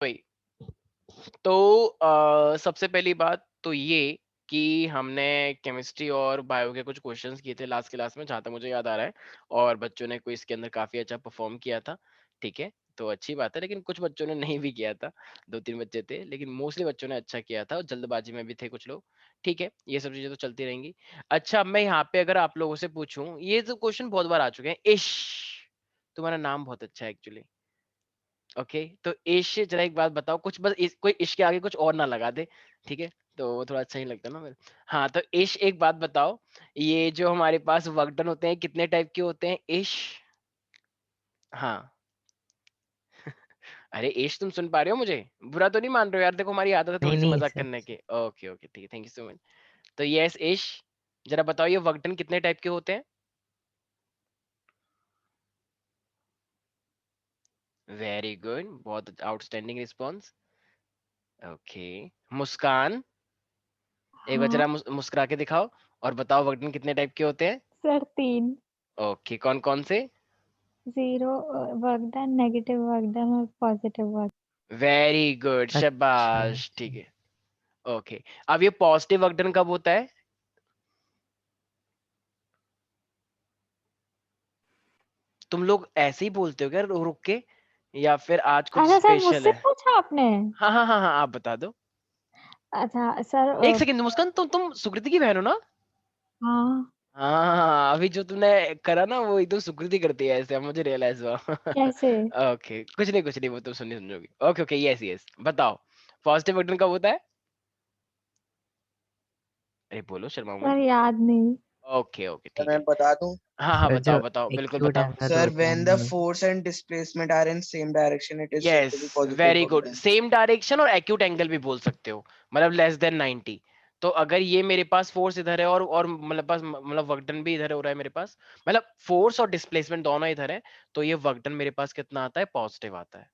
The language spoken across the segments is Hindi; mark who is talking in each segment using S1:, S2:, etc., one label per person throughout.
S1: वही। तो सबसे पहली बात तो ये कि हमने केमिस्ट्री और बायो के कुछ क्वेश्चंस किए थे लास्ट क्लास में, जहाँ तक मुझे याद आ रहा है, और बच्चों ने क्विज के अंदर काफी अच्छा परफॉर्म किया था। ठीक है, तो अच्छी बात है, लेकिन कुछ बच्चों ने नहीं भी किया था, 2-3 बच्चे थे, लेकिन मोस्टली बच्चों ने अच्छा किया था और जल्दबाजी में भी थे कुछ लोग। ठीक है, ये सब चीजें तो चलती रहेंगी। अच्छा, अब मैं यहाँ पे अगर आप लोगों से पूछूं, ये तो क्वेश्चन बहुत बार आ चुके हैं। इश, तुम्हारा नाम बहुत अच्छा है एक्चुअली। ओके, तो इश, जरा एक बात बताओ, कुछ बस कोई इश के आगे कुछ और ना लगा दे। ठीक है, तो वो थोड़ा अच्छा ही लगता है ना मेरे। हाँ, तो इश एक बात बताओ, ये जो हमारे पास वर्क डन होते हैं कितने टाइप के होते हैं इश? हाँ। अरे इश, तुम सुन पा रहे हो मुझे? बुरा तो नहीं मान रहे हो यार? देखो हमारी आदत है
S2: नहीं
S1: थोड़ी सी
S2: नहीं
S1: मजाक
S2: सर।
S1: करने की। ओके ओके, ठीक है, थैंक यू सो मच। तो यस इश, जरा बताओ ये वर्क डन कितने टाइप के होते हैं? वेरी गुड, बहुत आउटस्टैंडिंग रिस्पॉन्स। ओके, मुस्कान, एक बार
S3: हाँ
S1: जरा मुस्कुरा के दिखाओ और बताओ वर्क डन कितने टाइप के होते हैं?
S3: सर, 3।
S1: ओके, कौन कौन से?
S3: 0 work done, negative work done और पॉजिटिव वर्क।
S1: वेरी गुड,
S2: अच्छा
S1: शाबाश, ठीक है। ओके, अब ये पॉजिटिव वर्क डन कब होता है? तुम लोग ऐसे ही बोलते हो क्या रुक रुक के, या फिर आज कुछ
S3: अच्छा सर,
S1: स्पेशल
S3: मुझसे
S1: है?
S3: पूछा आपने?
S1: हाँ हाँ हाँ हाँ, आप बता दो।
S3: अच्छा सर,
S1: एक सेकंड मुस्कान, तुम सुकृति की बहन हो ना?
S3: हाँ।
S1: हाँ, अभी जो तुमने करा ना वो एकदम सुकृति करती है ऐसे, अब मुझे रियलाइज हुआ।
S3: कैसे?
S1: ओके, कुछ नहीं, वो तुम सुननी समझोगी। ओके ओके, यस यस, बताओ पॉजिटिव वर्क डन कब होता है? अरे बोलो, शर्माओ मत।
S3: सर याद नहीं।
S1: ओके ओके,
S4: सर
S1: ठीक
S4: मैं
S1: है।
S4: बता दूं?
S1: हाँ हाँ,
S2: सर, जो
S1: बताओ बताओ, बिल्कुल
S2: एक्यूट
S1: बताओ।
S2: एंगल
S4: सर
S2: होते हैं
S4: when the
S2: वो।
S4: force and displacement are in same direction it is said
S1: yes,
S4: to be positive
S1: very
S4: work
S1: good,
S4: done.
S1: Same direction और एक्यूट एंगल भी बोल सकते हो, मतलब लेस देन 90। तो अगर ये मेरे पास फोर्स इधर है और मतलब पास मतलब वर्क डन भी इधर हो रहा है मेरे पास, मतलब फोर्स और डिस्प्लेसमेंट दोनों इधर है, तो ये वर्क डन मेरे पास कितना आता है? पॉजिटिव आता है।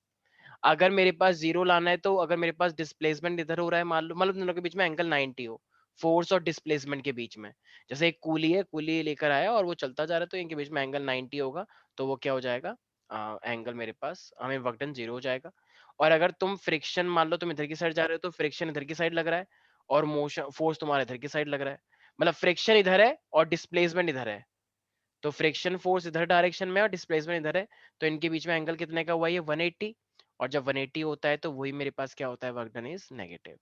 S1: अगर मेरे पास जीरो लाना है, तो अगर मेरे पास डिस्प्लेसमेंट इधर हो रहा है, मान लो मतलब दोनों के बीच में एंगल 90 हो, फोर्स और डिस्प्लेसमेंट के बीच में, जैसे एक कूली है, कूली लेकर आया और वो चलता जा रहा है, तो इनके बीच में एंगल 90 होगा, तो वो क्या हो जाएगा? एंगल मेरे पास हमें वर्क डन जीरो हो जाएगा। और अगर तुम फ्रिक्शन, मान लो तुम इधर की साइड जा रहे हो, तो फ्रिक्शन इधर की साइड लग रहा है और मोशन फोर्स तुम्हारे इधर की साइड लग रहा है, मतलब फ्रिक्शन इधर है और डिस्प्लेसमेंट इधर है, तो फ्रिक्शन फोर्स इधर डायरेक्शन में और डिस्प्लेसमेंट इधर है, तो इनके बीच में एंगल कितने का हुआ? ये 180। और जब 180 होता है तो वही मेरे पास क्या होता है? Work done is negative.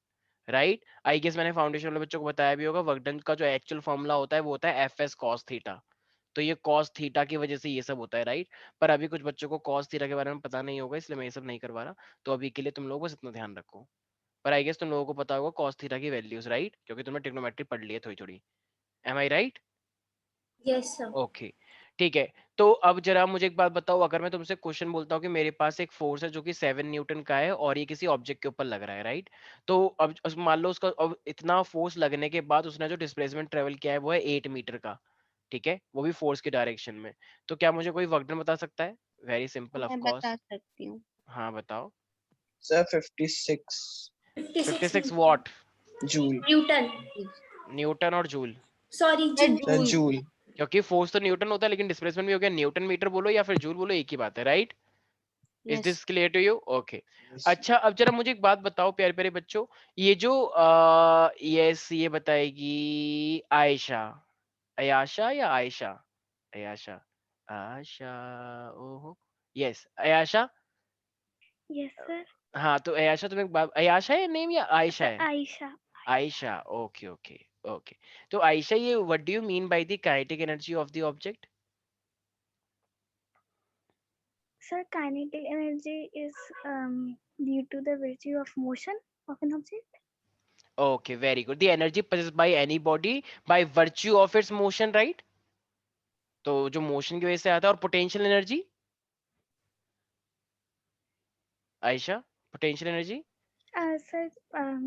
S1: Right, I guess मैंने फाउंडेशन वाले बच्चों को बताया भी होगा, वर्क डन का जो एक्चुअल फॉर्मूला होता है वो होता है एफ एस कॉस थीटा। तो ये कॉस थीटा की वजह से ये सब होता है, राइट। पर अभी कुछ बच्चों को कॉस थीटा के बारे में पता नहीं होगा, इसलिए मैं ये सब नहीं करवा रहा। तो अभी के लिए तुम लोग बस इतना ध्यान रखो। पर आई गेस तुम लोगों को पता होगा कॉस थीटा की वैल्यूज, राइट, क्योंकि तुमने ट्रिग्नोमेट्री पढ़ ली है थोड़ी थोड़ी। M I right?
S5: Yes sir.
S1: Okay, ठीक है। तो अब जरा मुझे एक बात बताओ, अगर मैं तुमसे क्वेश्चन बोलता हूँ कि मेरे पास एक फोर्स है जो कि 7 न्यूटन का है और ये किसी ऑब्जेक्ट के ऊपर लग रहा है, राइट। तो अब मान लो उसका अब इतना फोर्स लगने के बाद उसने जो डिस्प्लेसमेंट ट्रेवल किया है वो है 8 मीटर का। ठीक है, वो भी फोर्स की डायरेक्शन में। तो क्या मुझे कोई वर्क डन बता सकता है? वेरी सिंपल, ऑफ
S5: मैं बता
S1: कोर्स।
S5: सकती हूँ।
S1: हाँ बताओ।
S4: Sir 56
S5: 56
S1: 56 what?
S4: joule.
S5: Newton.
S1: Newton और joule?
S5: Sorry
S3: sir,
S5: joule.
S4: Sir
S3: joule.
S4: joule.
S1: क्योंकि फोर्स तो न्यूटन होता है लेकिन डिस्प्लेसमेंट भी हो गया, न्यूटन मीटर बोलो या फिर जूल बोलो, एक ही बात है, right. Is
S5: yes.
S1: This clear to you? Okay.
S4: Yes.
S1: अच्छा, अब जरा मुझे एक बात बताओ प्यारे प्यारे बच्चों, ये जो यस, ये बताएगी आयशा, अयाशा या आयशा? अयाशा, आशा, ओहो, यस अयाशा।
S6: Yes sir.
S1: हाँ, तो अयाशा तुम्हें एक बात, अयाशा है नेम या आयशा
S6: सर
S1: है?
S6: Ayesha.
S1: Ayesha, okay okay okay. तो आयशा, ये what do you mean by the kinetic energy of the object?
S6: Sir, kinetic energy is due to the virtue of motion of an object.
S1: Okay, very good. The energy possessed by any body by virtue of its motion, right? तो जो मोशन की वजह से आता है। और potential energy Ayesha, potential energy?
S6: Sir,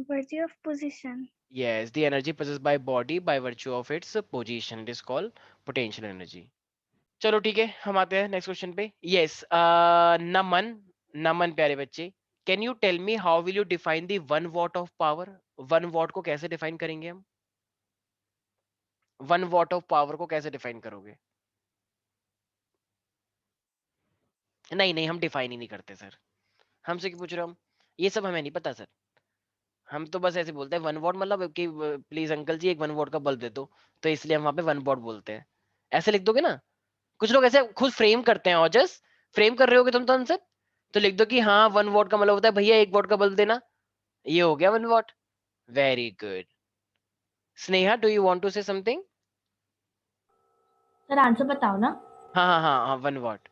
S6: virtue of position.
S1: Yes, the energy possessed by body by virtue of its position, it is called potential energy. चलो ठीक है, हम आते हैं नेक्स्ट क्वेश्चन पे। यस, नमन, नमन प्यारे बच्चे, can you tell me how will you define the 1 watt of power? 1 watt को कैसे डिफाइन करेंगे हम? 1 वॉट ऑफ पावर को कैसे डिफाइन करोगे? नहीं नहीं, हम डिफाइन ही नहीं करते सर, हमसे क्यों पूछ रहे हो हम? ये सब हमें नहीं पता सर। हम तो बस ऐसे बोलते हैं 1 वॉट, मतलब कि प्लीज अंकल जी एक 1 वॉट का बल्ब दे दो, तो इसलिए हम वहां पे 1 वॉट बोलते हैं। ऐसे लिख दोगे ना, कुछ लोग ऐसे खुद फ्रेम करते हैं, और जस्ट फ्रेम कर रहे होगे तुम तो आंसर, तो लिख दो कि हाँ 1 वॉट का मतलब होता है भैया 1 वॉट का बल्ब देना, ये हो गया 1 watt. Very good. Sneha, do you want to say something?
S5: Sir answer बताओ ना।
S1: हाँ हाँ हाँ हाँ, 1 watt.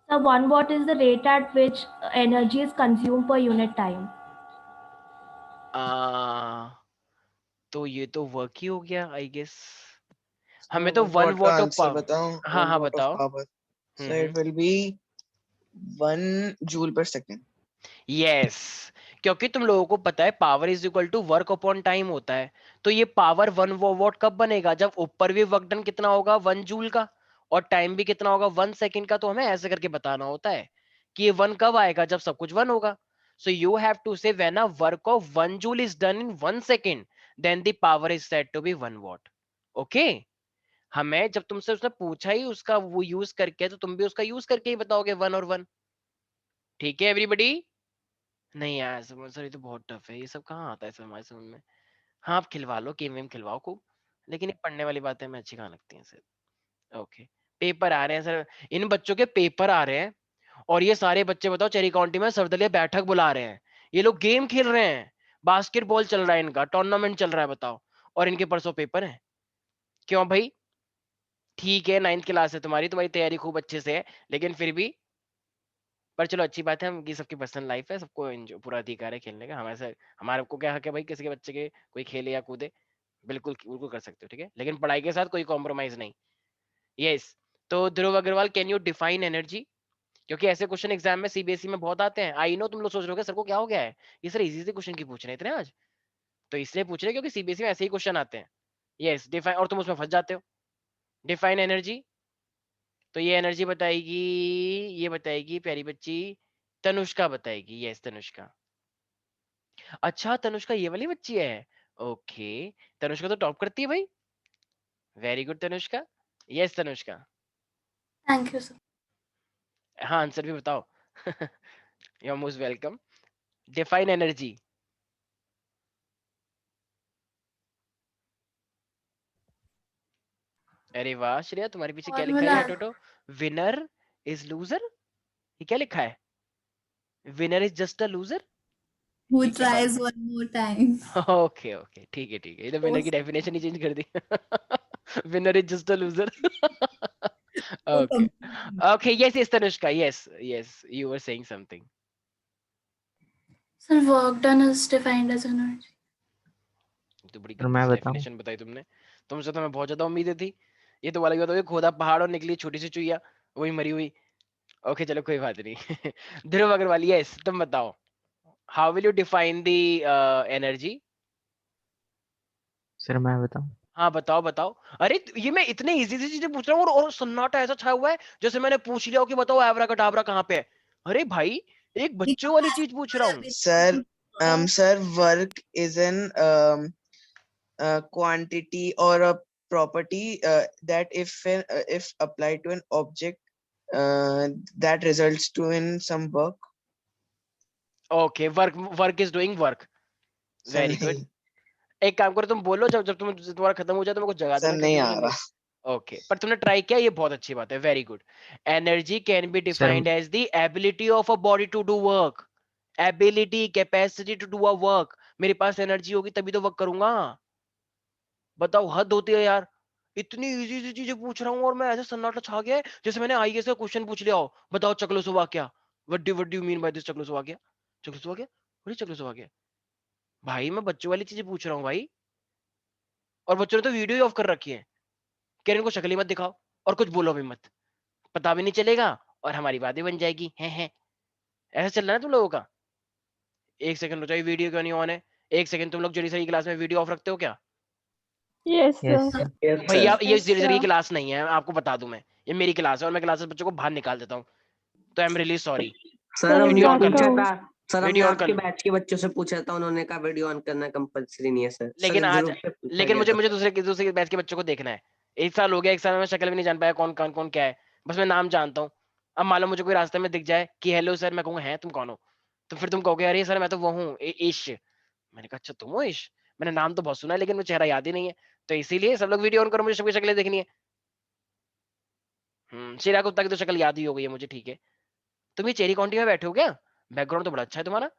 S5: Sir 1 watt is the rate at which energy is consumed per unit time.
S1: तो ये तो वर्क ही हो गया आई गेस। हमें
S4: So
S1: तो
S4: 1
S1: 1
S4: watt का
S1: वॉट ऑफ
S4: आंसर
S1: पावर।
S4: बताऊं?
S1: हाँ
S4: 1
S1: हाँ
S4: watt of
S1: बताओ।
S4: power. So it will be 1 joule per second.
S1: Yes, क्योंकि तुम लोगों को पता है power is equal to work upon time होता है, तो ये पावर 1 वॉट कब बनेगा, जब ऊपर भी वर्क डन कितना होगा 1 जूल का, और टाइम भी कितना होगा 1 सेकंड का। तो हमें ऐसे करके बताना होता है कि ये 1 कब आएगा, जब सब कुछ 1 होगा। So you have to say when a work of 1 joule is done in 1 second, then the power is said to be 1 watt. Okay, हमें जब तुमसे उसने पूछा ही उसका वो यूज करके, तो तुम भी उसका यूज करके ही बताओगे 1 और 1। ठीक है एवरीबॉडी? नहीं यार समझ सर, ये तो बहुत टफ है, ये सब कहाँ आता है सर हमारे समझ में। हाँ आप खिलवा लो, गेम वेम खिलवाओ खूब, लेकिन ये पढ़ने वाली बातें हमें अच्छी कहाँ लगती हैं सर। ओके, पेपर आ रहे हैं सर, इन बच्चों के पेपर आ रहे हैं, और ये सारे बच्चे बताओ चेरी काउंटी में सर्वदलीय बैठक बुला रहे हैं, ये लोग गेम खेल रहे हैं, बास्केटबॉल चल रहा है, इनका टूर्नामेंट चल रहा है बताओ, और इनके परसों पेपर है। क्यों भाई? ठीक है 9th क्लास है तुम्हारी, तुम्हारी तैयारी खूब अच्छे से है, लेकिन फिर भी, पर चलो अच्छी बात है, हम की सबकी पर्सनल लाइफ है, सबको पूरा अधिकार है खेलने का, हमारे हमारे को क्या हक है भाई किसी के बच्चे के कोई खेले या कूदे, बिल्कुल बिल्कुल कर सकते हो, ठीक है, लेकिन पढ़ाई के साथ कोई कॉम्प्रोमाइज नहीं। यस, तो Dhruv Agarwal can you define energy? क्योंकि ऐसे क्वेश्चन एग्जाम में सीबीएसई में बहुत आते हैं। आई नो तुम लोग सोच रहे हो सर को क्या हो गया है, ये सर इजी से क्वेश्चन की पूछ रहे हैं इतने आज, तो इसलिए पूछ रहे हैं क्योंकि सीबीएसई में ऐसे ही क्वेश्चन आते हैं। यस डिफाइन, और तुम उसमें फंस जाते हो। डिफाइन एनर्जी, तो ये एनर्जी बताएगी, ये बताएगी प्यारी बच्ची तनुष्का बताएगी। यस तनुष्का। अच्छा तनुष्का ये वाली बच्ची है, ओके, तनुष्का तो टॉप करती है भाई, very good Tanushka. Yes Tanushka.
S5: Thank you, sir.
S1: हाँ आंसर भी बताओ। You are most welcome. Define energy. अरे वाह श्रेया, तुम्हारे पीछे क्या लिखा है ये
S5: Formula.
S1: हटो, विनर इज लूजर, ये क्या लिखा है? Winner is just a loser,
S2: Who
S1: ये क्या बात
S2: tries one more time?
S1: है? ओके ओके ठीक है ठीक है, ये तो विनर की डेफिनेशन ही चेंज कर दी। Winner is just a loser.
S2: So
S1: okay okay, yes yes Tanushka, yes yes you were saying something.
S5: Sir, work done is defined as energy.
S1: तो बड़ी
S7: सर
S1: गंदी
S7: मैं
S1: सी
S7: बताऊं?
S1: डेफिनेशन बताई तुमने, तुमसे तो मैं बहुत ज्यादा उम्मीदें थी। ये तो वाला बात हो गई, खोदा पहाड़ और निकली छोटी सी चुईया, वही मरी हुई। ओके चलो कोई बात नहीं। ध्रुव अग्रवाल यस तुम बताओ, how will you define the energy?
S7: Sir मैं बताऊं?
S1: हाँ बताओ बताओ। अरे ये मैं इतने इजी सी चीजें पूछ रहा हूँ, और सन्नाटा ऐसा छाया हुआ है जैसे मैंने पूछ लिया हो कि बताओ एवरा कटावरा कहाँ पे है। अरे भाई एक बच्चों वाली चीज पूछ रहा हूँ।
S4: Sir, sir, work is an quantity or a property that if applied to an object that results to in some work.
S1: Okay work, work is doing work,
S4: Sir
S1: very good.
S4: नहीं,
S1: एक काम करो तुम बोलो, जब जब तुम्हारा खत्म हो जाए तो मेरे को जगा
S4: sir
S1: देना,
S4: नहीं
S1: क्योंकि
S4: आ
S1: मुझे
S4: रहा.
S1: ओके पर तुमने ट्राई किया, ये बहुत अच्छी बात है, very good. Energy can be
S7: sir
S1: defined as the ability of a body to do work, ability capacity to do a work. मेरे पास एनर्जी होगी तभी तो वर्क करूंगा, बताओ हद होती है यार। इतनी इजी सी चीजें पूछ रहा हूँ और मैं ऐसे सन्नाटा छा गया है जैसे मैंने आईएएस का क्वेश्चन पूछ लिया हो। बताओ Czechoslovakia, what do you mean by this Czechoslovakia? Czechoslovakia, what is Czechoslovakia? भाई मैं बच्चों वाली चीजें पूछ रहा हूँ भाई, और बच्चों ने तो वीडियो ही ऑफ कर रखी है, कह रहे इनको शक्ल ही मत दिखाओ और कुछ बोलो भी मत, पता भी नहीं चलेगा और हमारी बातें बन जाएगी, हैं। ऐसा चल रहा है तुम लोगों का। एक सेकंड रुको, वीडियो क्यों नहीं ऑन है? एक सेकंड, तुम लोग जेडी सर की क्लास में वीडियो ऑफ रखते हो क्या?
S3: Yes
S7: yes
S3: sir.
S7: Sir.
S4: Yes, sir.
S1: भैया ये
S3: यस
S1: जेडी सर की
S3: सर।
S1: क्लास नहीं है, आपको बता दूं मैं, ये मेरी क्लास है और मैं क्लास से बच्चों को बाहर निकाल देता हूँ, तो I am really sorry.
S8: Sir
S3: sir
S8: हमने
S1: वीडियो ऑन कर लो,
S8: पूछा
S3: बैकआउट।
S8: था, सर हमने
S1: वीडियो ऑन कर
S8: आपके
S1: लो।
S8: बैच के बच्चों से पूछा था, उन्होंने कहा वीडियो ऑन करना कंपलसरी नहीं है सर। सर
S1: लेकिन आज,
S8: जरूर से पूछा
S1: लेकिन
S8: गया
S1: मुझे
S8: था
S1: मुझे
S8: सर।
S1: दूसरे बैच के बच्चों को देखना है। एक साल हो गया, एक साल में मैं शक्ल भी नहीं जान पाया कौन क्या है, बस मैं नाम जानता हूँ। अब मान लो मुझे कोई रास्ते में दिख जाए कि हेलो सर, मैं कहूँगा हैं तुम कौन हो, तो फिर तुम कहोगे अरे सर मैं तो वो हूँ इश। मैंने कहा अच्छा तुम हो इश, मैंने नाम तो बहुत सुना है लेकिन मुझे चेहरा याद ही नहीं है। तो इसीलिए सब लोग वीडियो ऑन करो, मुझे सबकी शक्लें देखनी है। चिराग गुप्ता की तो शक्ल याद ही हो गई है मुझे, ठीक है। तुम ये चेरी काउंटी में बैठे हो क्या? बैकग्राउंड तो बड़ा अच्छा है तुम्हारा।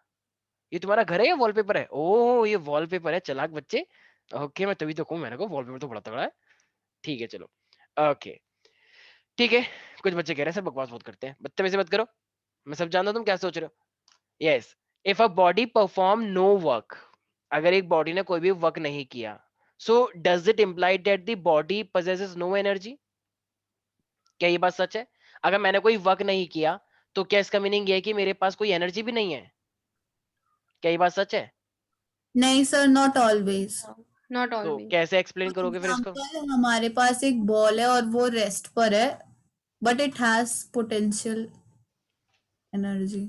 S1: ये तुम्हारा घर है या वॉलपेपर है? ओह ये वॉलपेपर है, चालाक बच्चे। ओके मैं तभी तो कहूँ, मैंने कहा वॉलपेपर तो बड़ा तगड़ा है। ठीक है चलो ओके ठीक है। कुछ बच्चे कह रहे हैं सर बकवास बहुत करते हैं, बदतमीजी मत करो, मैं सब जानता हूँ तुम क्या सोच रहे हो। Yes, if a body perform no work, अगर एक बॉडी ने कोई भी वर्क नहीं किया, so does it imply that the body possesses no energy? क्या ये बात सच है? अगर मैंने कोई वर्क नहीं किया तो क्या इसका मीनिंग ये है कि मेरे पास कोई एनर्जी भी नहीं है? क्या ये बात सच है?
S2: नहीं सर, नॉट ऑलवेज।
S7: नॉट
S1: तो
S7: ऑलवेज।
S1: कैसे एक्सप्लेन करोगे फिर इसको?
S2: एग्जाम्पल, हमारे पास एक बॉल है और वो रेस्ट पर है, but it has potential energy.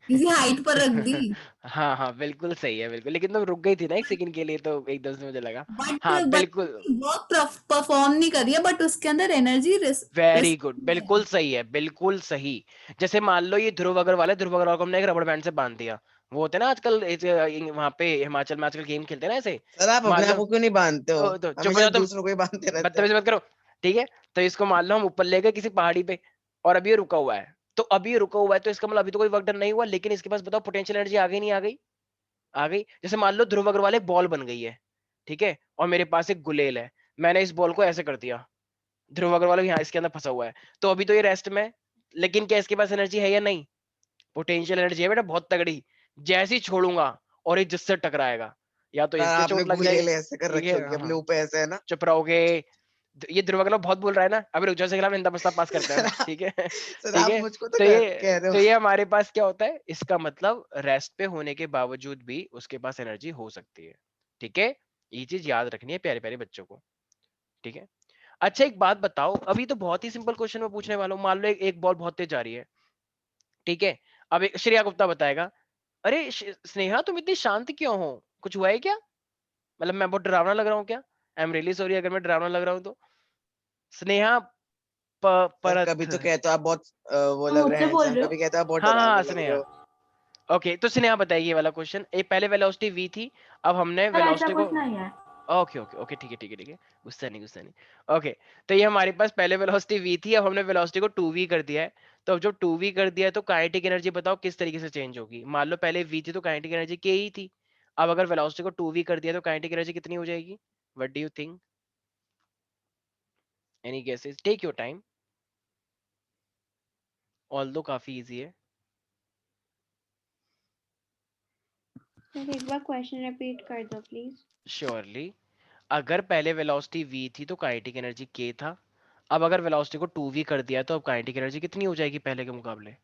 S2: किसी हाइट पर रख दी,
S1: हाँ हाँ बिल्कुल सही है बिल्कुल, लेकिन तुम रुक गई थी ना एक सेकंड के लिए तो एकदम से मुझे लगा।
S2: बट
S1: हाँ बिल्कुल
S2: वर्क परफॉर्म नहीं कर रही है, बट उसके अंदर एनर्जी
S1: वेरी गुड, बिल्कुल सही है, बिल्कुल सही। जैसे मान लो ये ध्रुव अग्रवाल है, ध्रुव अग्रवाल को हमने एक रबड़ बैंड से बांध दिया, वो होते हैं ना आजकल वहां पे हिमाचल में आजकल गेम खेलते हैं ना ऐसे।
S4: सर आप
S1: मान
S4: अपने आप
S1: लो
S4: को क्यों नहीं बांधते हो?
S1: तो चुप हो
S4: हमेशा
S1: जाओ तुम,
S4: दूसरों को ही बांधते रहते हो।
S1: बदतमीजी मत करो, ठीक है। तो इसको मान लो हम ऊपर ले गए किसी पहाड़ी पे और अभी ये रुका हुआ है, तो अभी ये रुका हुआ है तो इसका मतलब अभी तो कोई वर्क डन नहीं हुआ, लेकिन इसके पास बताओ पोटेंशियल एनर्जी आ गई नहीं आ गई? आ गई। जैसे मान लो ध्रुव अग्रवाल एक बॉल बन गई है, ठीक है, और मेरे पास एक गुलेल है, मैंने इस बॉल को ऐसे कर दिया, ध्रुव अग्रवाल भी यहाँ इसके अंदर फंसा हुआ है, तो अभी तो ये रेस्ट में है, लेकिन क्या इसके पास एनर्जी है या नहीं? पोटेंशियल एनर्जी है बेटा बहुत तगड़ी। जैसे ही छोड़ूंगा और ये जिससे टकराएगा, या तो
S4: सर
S1: इसके
S4: आपने
S1: चोट लग
S4: गुलेल
S1: जाएगी,
S4: ऐसे कर
S1: ठीक
S4: रखी
S1: है
S4: होगी, अपने
S1: हाँ
S4: ऊपर ऐसे है ना।
S1: चुप रहोगे। ये ध्रुव अग्रवाल बहुत बोल रहा है ना, अभी रुक जाओ इसके खिलाफ निंदा प्रस्ताव पास करते हैं
S4: सर
S1: हम, ठीक है।
S4: सर
S1: ठीक
S4: आप
S1: है
S4: मुझको तो
S1: तो
S4: कह रहे
S1: तो
S4: हो।
S1: ये हमारे पास क्या होता है, इसका मतलब रेस्ट पे होने के बावजूद भी उसके पास एनर्जी हो सकती है, ठीक है। ये चीज याद रखनी है प्यारे प्यारे बच्चों को, ठीक है। अच्छा एक बात बताओ, अभी तो बहुत ही सिंपल क्वेश्चन मैं पूछने वाला हूँ, मान लो एक बॉल बहुत तेज जा रही है, ठीक है। अब श्रेया गुप्ता बताएगा, अरे स्नेहा तुम इतनी शांत क्यों हो, कुछ हुआ है क्या? मतलब मैं बहुत डरावना लग रहा हूँ क्या? आई एम रियली सॉरी अगर मैं डरावना लग रहा हूँ तो। स्नेहा
S4: सर कभी
S1: परथ,
S4: तो कहते हो आप बहुत वो
S5: तुम
S4: लग रहे
S5: मुझसे
S4: हैं
S5: बोल
S4: handsome,
S5: रहे हो?
S4: कभी कहते हो आप बहुत
S1: हाँ हाँ
S4: डरावने लग रहे
S1: स्नेहा,
S4: हो।
S1: ओके तो स्नेहा बताइए ये वाला क्वेश्चन, ये पहले वेलोसिटी v थी, अब हमने
S5: सर ऐसा
S1: वेलोसिटी को,
S5: कुछ नहीं है।
S1: ओके ओके ओके ठीक है ठीक है ठीक है, गुस्सा नहीं गुस्सा नहीं, ओके। तो ये हमारे पास पहले वेलोसिटी v थी, अब हमने वेलोसिटी को 2v कर दिया है, तो अब जब 2v कर दिया है तो काइनेटिक एनर्जी बताओ किस तरीके से चेंज होगी? मान लो पहले v थी तो काइनेटिक एनर्जी k ही थी, अब अगर वेलोसिटी को 2v कर दिया तो काइनेटिक एनर्जी कितनी हो जाएगी? What do you think? Any guesses? Take your time, although काफी इजी है।
S7: सर एक बार क्वेश्चन रिपीट कर दो प्लीज।
S1: श्योरली, अगर पहले वेलोसिटी v थी तो काइनेटिक एनर्जी k था, अब अगर वेलोसिटी को 2v कर दिया तो अब काइनेटिक एनर्जी कितनी हो जाएगी पहले के मुकाबले?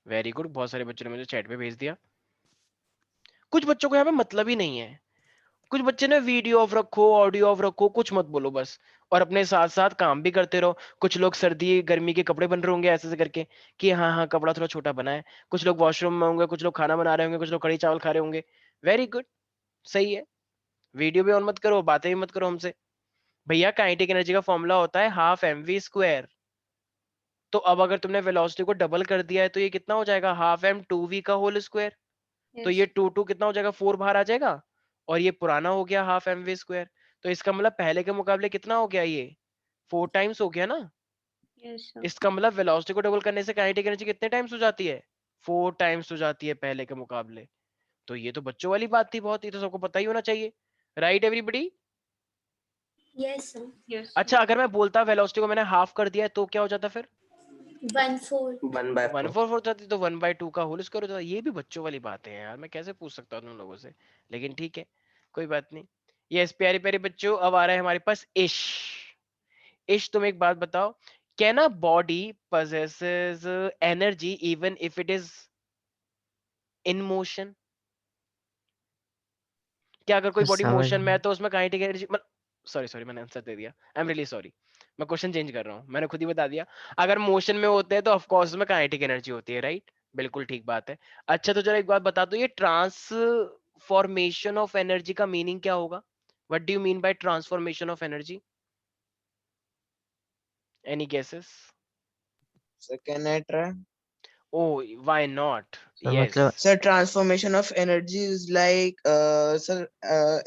S1: वेरी गुड, बहुत सारे बच्चों ने मुझे चैट पे भेज दिया। कुछ बच्चों को यहाँ पे मतलब ही नहीं है, कुछ बच्चे ने वीडियो ऑफ रखो ऑडियो ऑफ रखो, कुछ मत बोलो बस, और अपने साथ साथ काम भी करते रहो। कुछ लोग सर्दी गर्मी के कपड़े बन रहे होंगे ऐसे ऐसे करके कि हाँ हाँ कपड़ा थोड़ा छोटा बना है, कुछ लोग वॉशरूम में होंगे, कुछ लोग खाना बना रहे होंगे, कुछ लोग कढ़ी चावल खा रहे होंगे। वेरी गुड, सही है। वीडियो भी ऑन मत करो, बातें भी मत करो हमसे। भैया काइनेटिक एनर्जी का फॉर्मूला होता है हाफ एम वी स्क्वायर, तो अब अगर तुमने वेलोसिटी को डबल कर दिया है तो ये कितना हो जाएगा? हाफ एम टू वी का होल स्क्वायर, तो ये
S7: यस
S1: टू टू कितना हो जाएगा? 4 बाहर आ जाएगा, और ये पुराना हो गया हाफ एम वी स्क्वायर, तो इसका मतलब पहले के मुकाबले कितना हो गया? ये 4 टाइम्स हो गया ना।
S7: Yes sir.
S1: इसका मतलब वेलोसिटी को डबल करने से काइनेटिक एनर्जी कितने टाइम्स हो जाती है? 4 टाइम्स हो जाती है पहले के मुकाबले। तो ये तो बच्चों वाली बात थी बहुत, ये तो सबको पता ही होना चाहिए, right everybody?
S9: Yes sir.
S7: Yes
S1: अच्छा अगर मैं बोलता वेलोसिटी को मैंने हाफ कर दिया है तो क्या हो जाता फिर?
S9: 1/4।
S8: 1/4।
S1: 1/4 जाती तो 1/2 का होल स्क्वायर होता। ये भी बच्चों वाली बातें हैं यार, मैं कैसे पूछ सकता हूँ तुम लोगों से, लेकिन ठीक है कोई बात नहीं। यस प्यारे प्यारे बच्चों, अब आ रहा है हमारे पास इश। इश तुम एक बात बताओ, can a body possesses energy even if it is in motion? क्या अगर कोई
S10: सर
S1: बॉडी
S10: समझ
S1: मोशन में है तो उसमें काइनेटिक एनर्जी, सॉरी सॉरी मैंने आंसर दे दिया, आई एम रियली सॉरी, मैं क्वेश्चन चेंज कर रहा हूँ, मैंने खुद ही बता दिया। अगर मोशन में होते हैं तो ऑफ कोर्स उसमें काइनेटिक एनर्जी होती है, राइट? बिल्कुल ठीक बात है। अच्छा तो जरा एक बात बता दो, ये ट्रांसफॉर्मेशन ऑफ एनर्जी का मीनिंग क्या होगा? What do you mean bye transformation of energy? Any guesses?
S4: So can I try?
S1: Oh, why not?
S8: So
S1: Yes.
S8: मतलब
S4: Sir, transformation of energy is like, sir,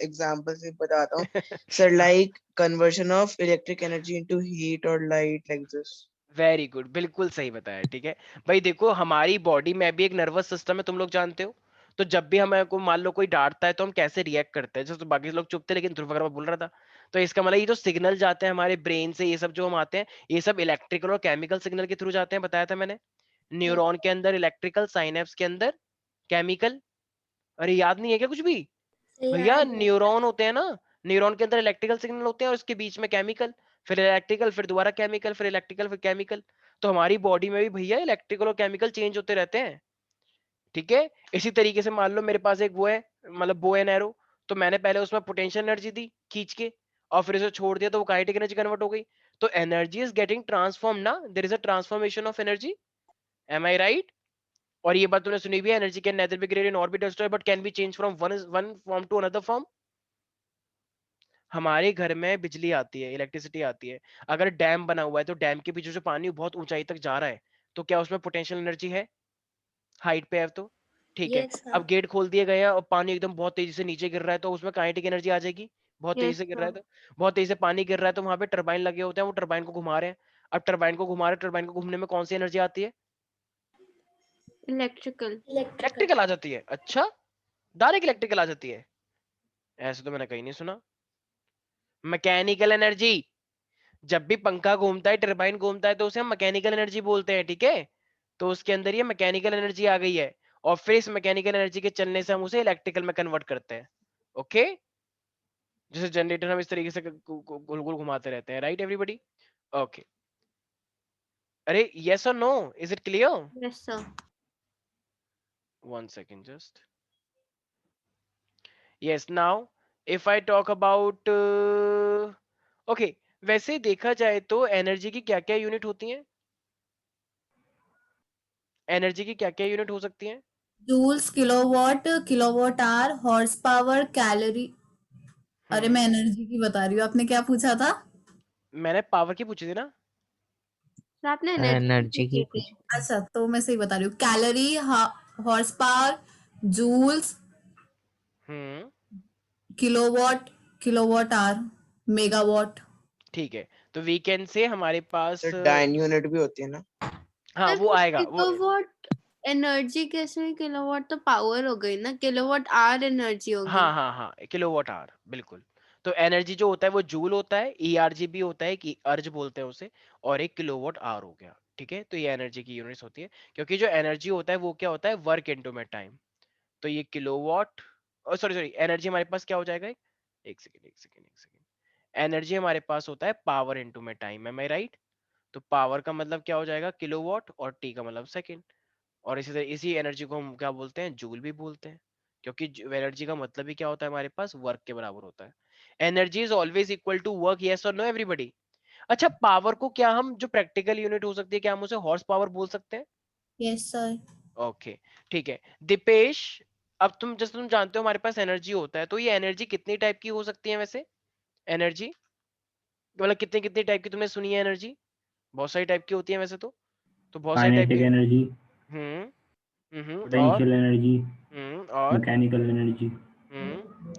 S4: example से बताता हूँ. Sir, like conversion of electric energy into heat or light, like this.
S1: Very good, बिल्कुल सही बताया. ठीक है भाई, देखो हमारी बॉडी में भी एक नर्वस सिस्टम है, तुम लोग जानते हो. तो जब भी हमें को मान लो कोई डांटता है तो हम कैसे रिएक्ट करते हैं, जैसे तो बाकी लोग चुप थे लेकिन ध्रुव वगैरह बोल रहा था. तो इसका मतलब ये जो सिग्नल जाते हैं हमारे ब्रेन से, ये सब जो हम आते हैं, ये सब इलेक्ट्रिकल और केमिकल सिग्नल के थ्रू जाते हैं, बताया था मैंने. न्यूरॉन के अंदर इलेक्ट्रिकल, साइनेप्स के अंदर केमिकल. अरे याद नहीं है क्या कुछ भी? भैया
S9: याद है।
S1: न्यूरॉन होते हैं ना, न्यूरॉन के अंदर इलेक्ट्रिकल सिग्नल होते हैं और इसके बीच में केमिकल, फिर इलेक्ट्रिकल, फिर दोबारा केमिकल, फिर इलेक्ट्रिकल, फिर केमिकल. तो हमारी बॉडी में भी भैया इलेक्ट्रिकल और केमिकल चेंज होते रहते हैं. ठीक है, इसी तरीके से मान लो मेरे पास एक वो है, मतलब बो एंड एरो. तो मैंने पहले उसमें पोटेंशियल एनर्जी दी खींच के, और फिर उसे छोड़ दिया तो वो काइनेटिक एनर्जी कन्वर्ट हो गई. तो एनर्जी इज गेटिंग ट्रांसफॉर्म ना, there is a transformation of energy. Am I right? और ये बात तूने सुनी भी है, energy can neither be created nor be destroyed but can be change from one form to another form. हमारे घर में बिजली आती है, इलेक्ट्रिसिटी आती है. अगर डैम बना हुआ है तो डैम के पीछे जो पानी बहुत ऊंचाई तक जा रहा है, तो क्या उसमें पोटेंशियल एनर्जी है? हाइट पे है तो. ठीक है,
S9: Yes, sir.
S1: अब गेट खोल दिया गया और पानी एकदम बहुत तेजी से नीचे गिर रहा है, तो उसमें काइनेटिक एनर्जी आ जाएगी. बहुत तेजी
S7: Yes,
S1: से गिर रहा है
S7: sir.
S1: तो, बहुत तेजी से पानी गिर रहा है तो वहां पे टरबाइन लगे होते हैं, वो टरबाइन को घुमा रहे हैं. अब टरबाइन को घुमा रहे, टरबाइन को घूमने में कौन सी एनर्जी आती है?
S7: Electrical.
S9: Electrical.
S1: इलेक्ट्रिकल आ जाती है. अच्छा, डायरेक्ट इलेक्ट्रिकल आ जाती है? ऐसे तो मैंने कहीं नहीं सुना. Mechanical energy. जब भी पंखा घूमता है, टरबाइन घूमता है, तो उसे हम मैकेनिकल एनर्जी बोलते हैं. ठीक है, तो उसके अंदर ये मैकेनिकल एनर्जी आ गई है, और फिर इस मैकेनिकल एनर्जी के चलने से हम उसे इलेक्ट्रिकल में कन्वर्ट करते हैं. ओके, जैसे जनरेटर हम इस तरीके से गोल गोल घुमाते रहते हैं. Right everybody? ओके. अरे यस और no, is it clear?
S7: Yes, sir.
S1: One second just. Yes, now if I talk about, okay, वैसे देखा जाए तो एनर्जी की क्या क्या यूनिट होती हैं? एनर्जी की क्या क्या यूनिट हो सकती हैं?
S2: Joules, kilowatt, kilowatt hour, horse power, calorie. अरे मैं एनर्जी की बता रही हूँ, आपने क्या पूछा था?
S1: मैंने पावर की पूछी थी ना.
S7: तो आपने
S8: एनर्जी की
S7: पूछी थी.
S2: अच्छा, तो मैं सही बता रही हूँ. Calorie, horse power, joules,
S1: hmm,
S2: kilowatt, kilowatt our, megawatt.
S1: ठीक है. तो वीकेंड से हमारे पास,
S4: Sir, dyne unit भी होती है ना?
S1: हाँ
S7: सर
S1: वो आएगा वो.
S7: किलोवाट एनर्जी कैसे हुई? किलोवाट तो पावर हो गई ना, किलोवाट आवर एनर्जी होगी.
S1: हाँ हाँ हाँ, किलोवाट आवर, बिल्कुल. तो एनर्जी जो होता है वो जूल होता है, ईआरजी भी होता है, कि अर्ज बोलते हैं उसे, और एक किलोवाट आवर हो गया. ठीक है, तो ये एनर्जी की यूनिट्स होती है, क्योंकि जो एनर्जी होता है वो क्या होता है, वर्क इनटू में टाइम. तो ये किलोवाट, सॉरी सॉरी, एनर्जी हमारे पास क्या हो जाएगा, एक सेकेंड एक सेकेंड एक सेकेंड. एनर्जी हमारे पास होता है पावर इनटू में टाइम. M I right? तो पावर का मतलब क्या हो जाएगा, किलोवाट, और टी का मतलब सेकेंड. और इसी तरह इसी एनर्जी को हम क्या बोलते हैं, जूल भी बोलते हैं, क्योंकि एनर्जी का मतलब ही क्या होता है हमारे पास, वर्क के बराबर होता है. Energy is always equal to work. Yes और नो एवरीबॉडी? अच्छा, पावर को क्या हम, जो प्रैक्टिकल यूनिट हो सकती है, क्या हम उसे हॉर्स पावर बोल सकते हैं?
S2: Yes sir.
S1: ओके, ठीक है. दीपेश, अब तुम, जैसे तुम जानते हो हमारे पास एनर्जी होता है, तो ये एनर्जी कितनी टाइप की हो सकती है वैसे? एनर्जी मतलब कितनी कितनी टाइप की तुमने सुनी है एनर्जी? बहुत सारी टाइप की होती है वैसे तो बहुत सारी टाइप
S10: काइनेटिक
S1: की.
S10: एनर्जी,
S1: और
S10: पोटेंशियल एनर्जी,
S1: और
S10: मैकेनिकल एनर्जी.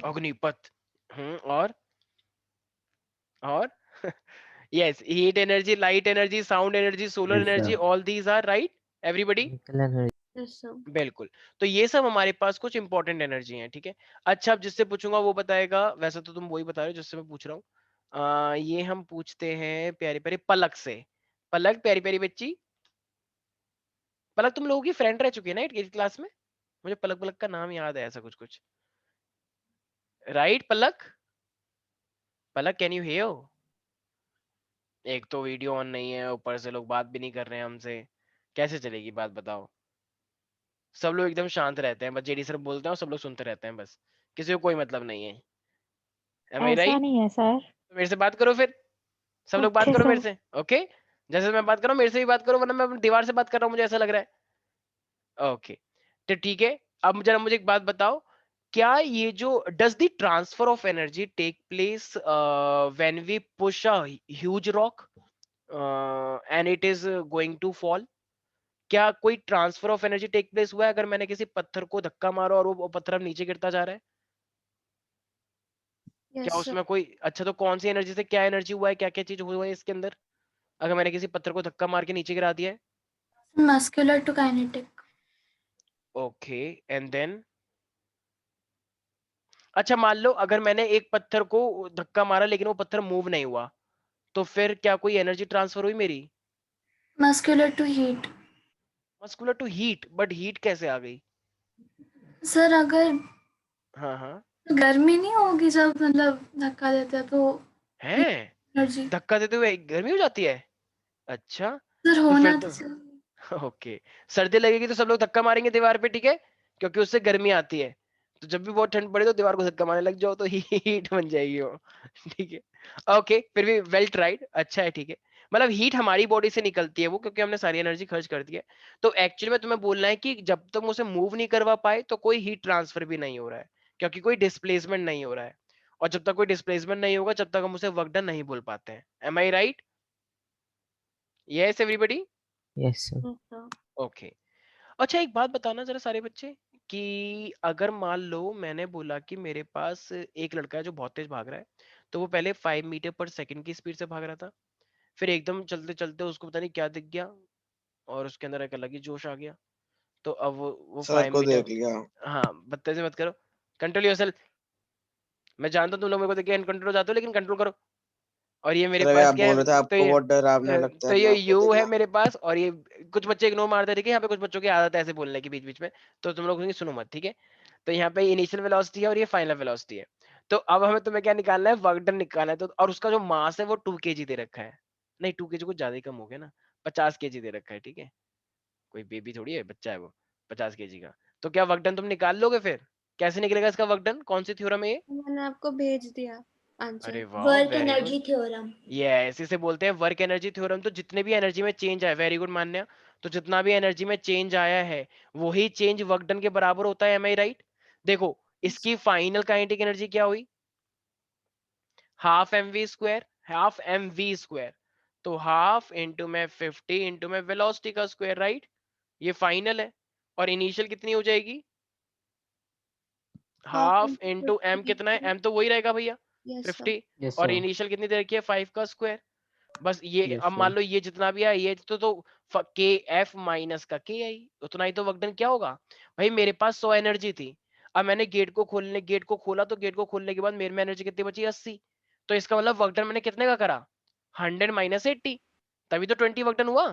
S1: अग्निपथ. और yes, heat energy, light energy, sound energy, solar
S10: Yes,
S1: energy,
S10: sir.
S1: all these are right everybody?
S7: Yes, sir.
S1: बिल्कुल. तो ये सब हमारे पास कुछ इंपॉर्टेंट एनर्जी हैं. ठीक है, अच्छा, अब जिससे पूछूंगा वो बताएगा. वैसे तो तुम वही बता रहे हो जिससे मैं पूछ रहा हूँ. ये हम पूछते हैं प्यारी प्यारी पलक से. पलक, प्यारी प्यारी बच्ची. पलक तुम लोगों की फ्रेंड रह चुकी है ना 8th क्लास में? मुझे पलक पलक का नाम याद है ऐसा कुछ कुछ. Right Palak? Palak, can you here? एक तो वीडियो ऑन नहीं है, ऊपर से लोग बात भी नहीं कर रहे हैं हमसे. कैसे चलेगी बात, बताओ? सब लोग एकदम शांत रहते हैं, बस जेडी सर बोलते हैं और सब लोग सुनते रहते हैं बस. किसी को कोई मतलब नहीं है. Am I
S3: ऐसा
S1: right?
S3: नहीं है सर.
S1: तो मेरे से बात करो फिर. सब लोग बात
S3: ओके
S1: करो मेरे
S3: सर.
S1: से. ओके, जैसे मैं बात कर रहा हूँ मेरे से भी बात करो, वरना मैं अपनी दीवार से बात कर रहा हूँ, मुझे ऐसा लग रहा है. ओके, तो ठीक है. अब जरा मुझे एक बात बताओ, क्या ये जो does the transfer of energy take place when we push a huge rock? And it is going to fall, क्या कोई transfer of energy take place हुआ है अगर मैंने किसी पत्थर को धक्का मारा और वो पत्थर अब नीचे गिरता जा रहा है? क्या
S7: Yes, sir.
S1: उसमें कोई, अच्छा तो कौन सी एनर्जी से क्या एनर्जी हुआ है, क्या क्या चीज हुआ है इसके अंदर अगर मैंने किसी पत्थर को धक्का मार के नीचे गिरा दिया है?
S9: Muscular to kinetic.
S1: Okay and then, अच्छा मान लो अगर मैंने एक पत्थर को धक्का मारा लेकिन वो पत्थर मूव नहीं हुआ, तो फिर क्या कोई एनर्जी ट्रांसफर हुई मेरी?
S9: Muscular to heat.
S1: Muscular to heat, but heat कैसे आ गई?
S9: सर अगर
S1: हाँ हाँ
S9: गर्मी नहीं होगी जब मतलब धक्का देते हैं तो
S1: है,
S9: एनर्जी
S1: धक्का देते हुए गर्मी हो जाती है? अच्छा
S9: सर
S1: तो
S9: होना
S1: फिर
S9: तो
S1: तो ओके, सर्दी लगेगी तो सब लोग धक्का मारेंगे दीवार पे, ठीक है, क्योंकि उससे गर्मी आती है। तो जब भी बहुत ठंड पड़े तो दीवार को धक्का मारने लग जाओ तो हीट बन जाएगी वो। ठीक है ओके, फिर भी वेल ट्राइड, अच्छा है, ठीक है। मतलब हीट हमारी बॉडी से निकलती है वो, क्योंकि हमने सारी एनर्जी खर्च कर दी है। तो एक्चुअली में तुम्हें बोलना है कि जब तक उसे मूव नहीं करवा पाए तो कोई हीट ट्रांसफर भी नहीं हो रहा है, क्योंकि कोई डिस्प्लेसमेंट नहीं हो रहा है। और जब तक कोई डिस्प्लेसमेंट नहीं होगा जब तक हम उसे वर्क डन नहीं बोल पाते हैं। Am I right? Yes everybody?
S8: Yes, sir.
S7: Yes, sir.
S1: Okay, अच्छा एक बात बताना जरा सारे बच्चे, कि अगर मान लो मैंने बोला कि मेरे पास एक लड़का है जो बहुत तेज भाग रहा है, तो वो पहले 5 मीटर पर सेकंड की स्पीड से भाग रहा था, फिर एकदम चलते चलते उसको पता नहीं क्या दिख गया और उसके अंदर एक अलग ही जोश आ गया, तो अब वो
S4: सर
S1: फाइव
S4: को
S1: मीटर
S4: देख लिया।
S1: हाँ बदतमीजी मत करो, कंट्रोल योरसेल्फ। मैं जानता हूँ तुम लोग मेरे को देख के अनकंट्रोल हो जाते हो, लेकिन कंट्रोल करो। और ये मेरे
S4: सर अगर
S1: पास
S4: आप
S1: क्या
S4: बोल
S1: है,
S4: रहे थे
S1: तो
S4: आपको
S1: ये
S4: बहुत डरावना लगता
S1: तो
S4: है, मैं
S1: ये
S4: आपको
S1: यू है
S4: देखना।
S1: मेरे पास, और ये कुछ बच्चे इग्नोर मारते हैं, ठीक है, यहाँ पे कुछ बच्चों की आदत है ऐसे बोलने की बीच बीच में, तो तुम लोग सुनो मत, ठीक है। तो यहाँ पे इनिशियल वेलोसिटी है और ये फाइनल वेलोसिटी है। तो अब हमें तुम्हें क्या निकालना है, वर्क डन निकालना है। तो और उसका जो मास है वो 2 kg दे रखा है, नहीं 2 kg कुछ ज्यादा ही कम हो गया ना, 50 kg दे रखा है, ठीक है, कोई बेबी थोड़ी है, बच्चा है वो, 50 kg का। तो क्या वर्क डन तुम निकाल लोगे? फिर कैसे निकलेगा इसका वर्क डन, कौन सी थ्योरम है ये?
S7: मैंने आपको भेज दिया
S1: अरे
S7: आंसर।
S1: वाह,
S9: Work
S1: very good.
S9: energy theorem.
S1: Yes, इसे बोलते हैं वर्क एनर्जी थ्योरम। तो जितने भी एनर्जी में चेंज आया, वेरी गुड मान्या, तो जितना भी एनर्जी में चेंज आया है वही चेंज वर्क डन के बराबर होता है। Am I right? देखो इसकी फाइनल काइनेटिक एनर्जी क्या हुई, half m v square, half m v square, तो हाफ इंटू में 50 इंटू में वेलोसिटी का स्क्वायर, राइट? ये फाइनल है। और इनिशियल कितनी हो जाएगी, हाफ इंटू एम, कितना है एम तो वही रहेगा भैया,
S7: यस सर।
S1: 50,
S8: Yes,
S1: और
S8: sir.
S1: इनिशियल कितनी दे रखी है, 5 का स्क्वायर। बस ये
S8: Yes,
S1: अब
S8: sir.
S1: मान लो ये जितना भी है ये तो के एफ माइनस का के आई, उतना ही तो वर्क डन क्या होगा। भाई मेरे पास 100 एनर्जी थी, अब मैंने गेट को खोला, तो गेट को खोलने के बाद मेरे में एनर्जी कितनी बची, 80। तो इसका मतलब वर्क डन मैंने कितने का करा, 100 माइनस 80, तभी तो 20 वर्क डन हुआ।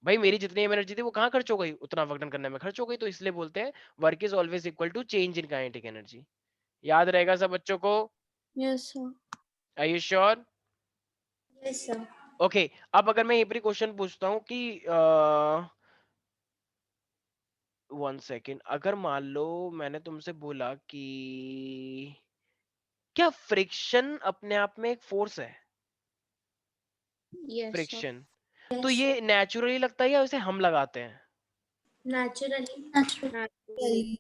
S1: भाई मेरी जितनी एनर्जी थी वो कहाँ खर्च हो गई, उतना वर्क डन करने में खर्च हो गई। तो इसलिए बोलते हैं work is always equal to change in kinetic energy. याद रहेगा सब बच्चों को?
S7: Yes sir.
S1: Are you sure?
S9: Yes, sir.
S1: Okay, अब अगर मैं ये भी क्वेश्चन पूछता हूँ कि 1 सेकेंड, अगर मान लो मैंने तुमसे बोला कि क्या फ्रिक्शन अपने आप में एक फोर्स है,
S7: यस सर।
S1: फ्रिक्शन, तो
S9: Yes,
S1: ये नेचुरली लगता है या उसे हम लगाते हैं?
S9: naturally.
S2: Very-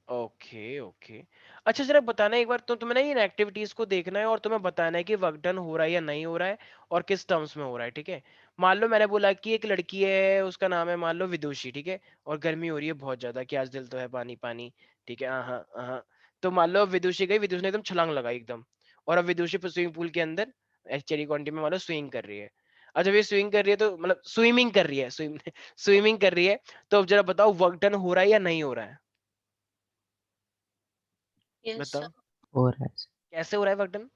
S1: ओके ओके, अच्छा जरा बताना एक बार, तो तुम्हें ना इन एक्टिविटीज को देखना है और तुम्हें बताना है कि वर्क डन हो रहा है या नहीं हो रहा है और किस टर्म्स में हो रहा है, ठीक है। मान लो मैंने बोला कि एक लड़की है, उसका नाम है मान लो विदुषी, ठीक है, और गर्मी हो रही है बहुत ज्यादा, कि आज दिल तो है पानी पानी, ठीक है, हाँ हाँ। तो मान लो विदुषी गई, विदुषी ने एकदम छलांग लगाई एकदम, और अब विदुषी स्विमिंग पूल के अंदर चेरी कॉन्टी में मान लो स्विमिंग कर रही है। अच्छा ये स्विमिंग कर रही है, तो मतलब स्विमिंग कर रही है, स्विमिंग कर रही है, तो अब जरा बताओ वर्क डन हो रहा है या नहीं हो रहा है,
S7: यस
S1: बताओ
S7: सर।
S8: All right.
S1: कैसे हो रहा है वर्क डन?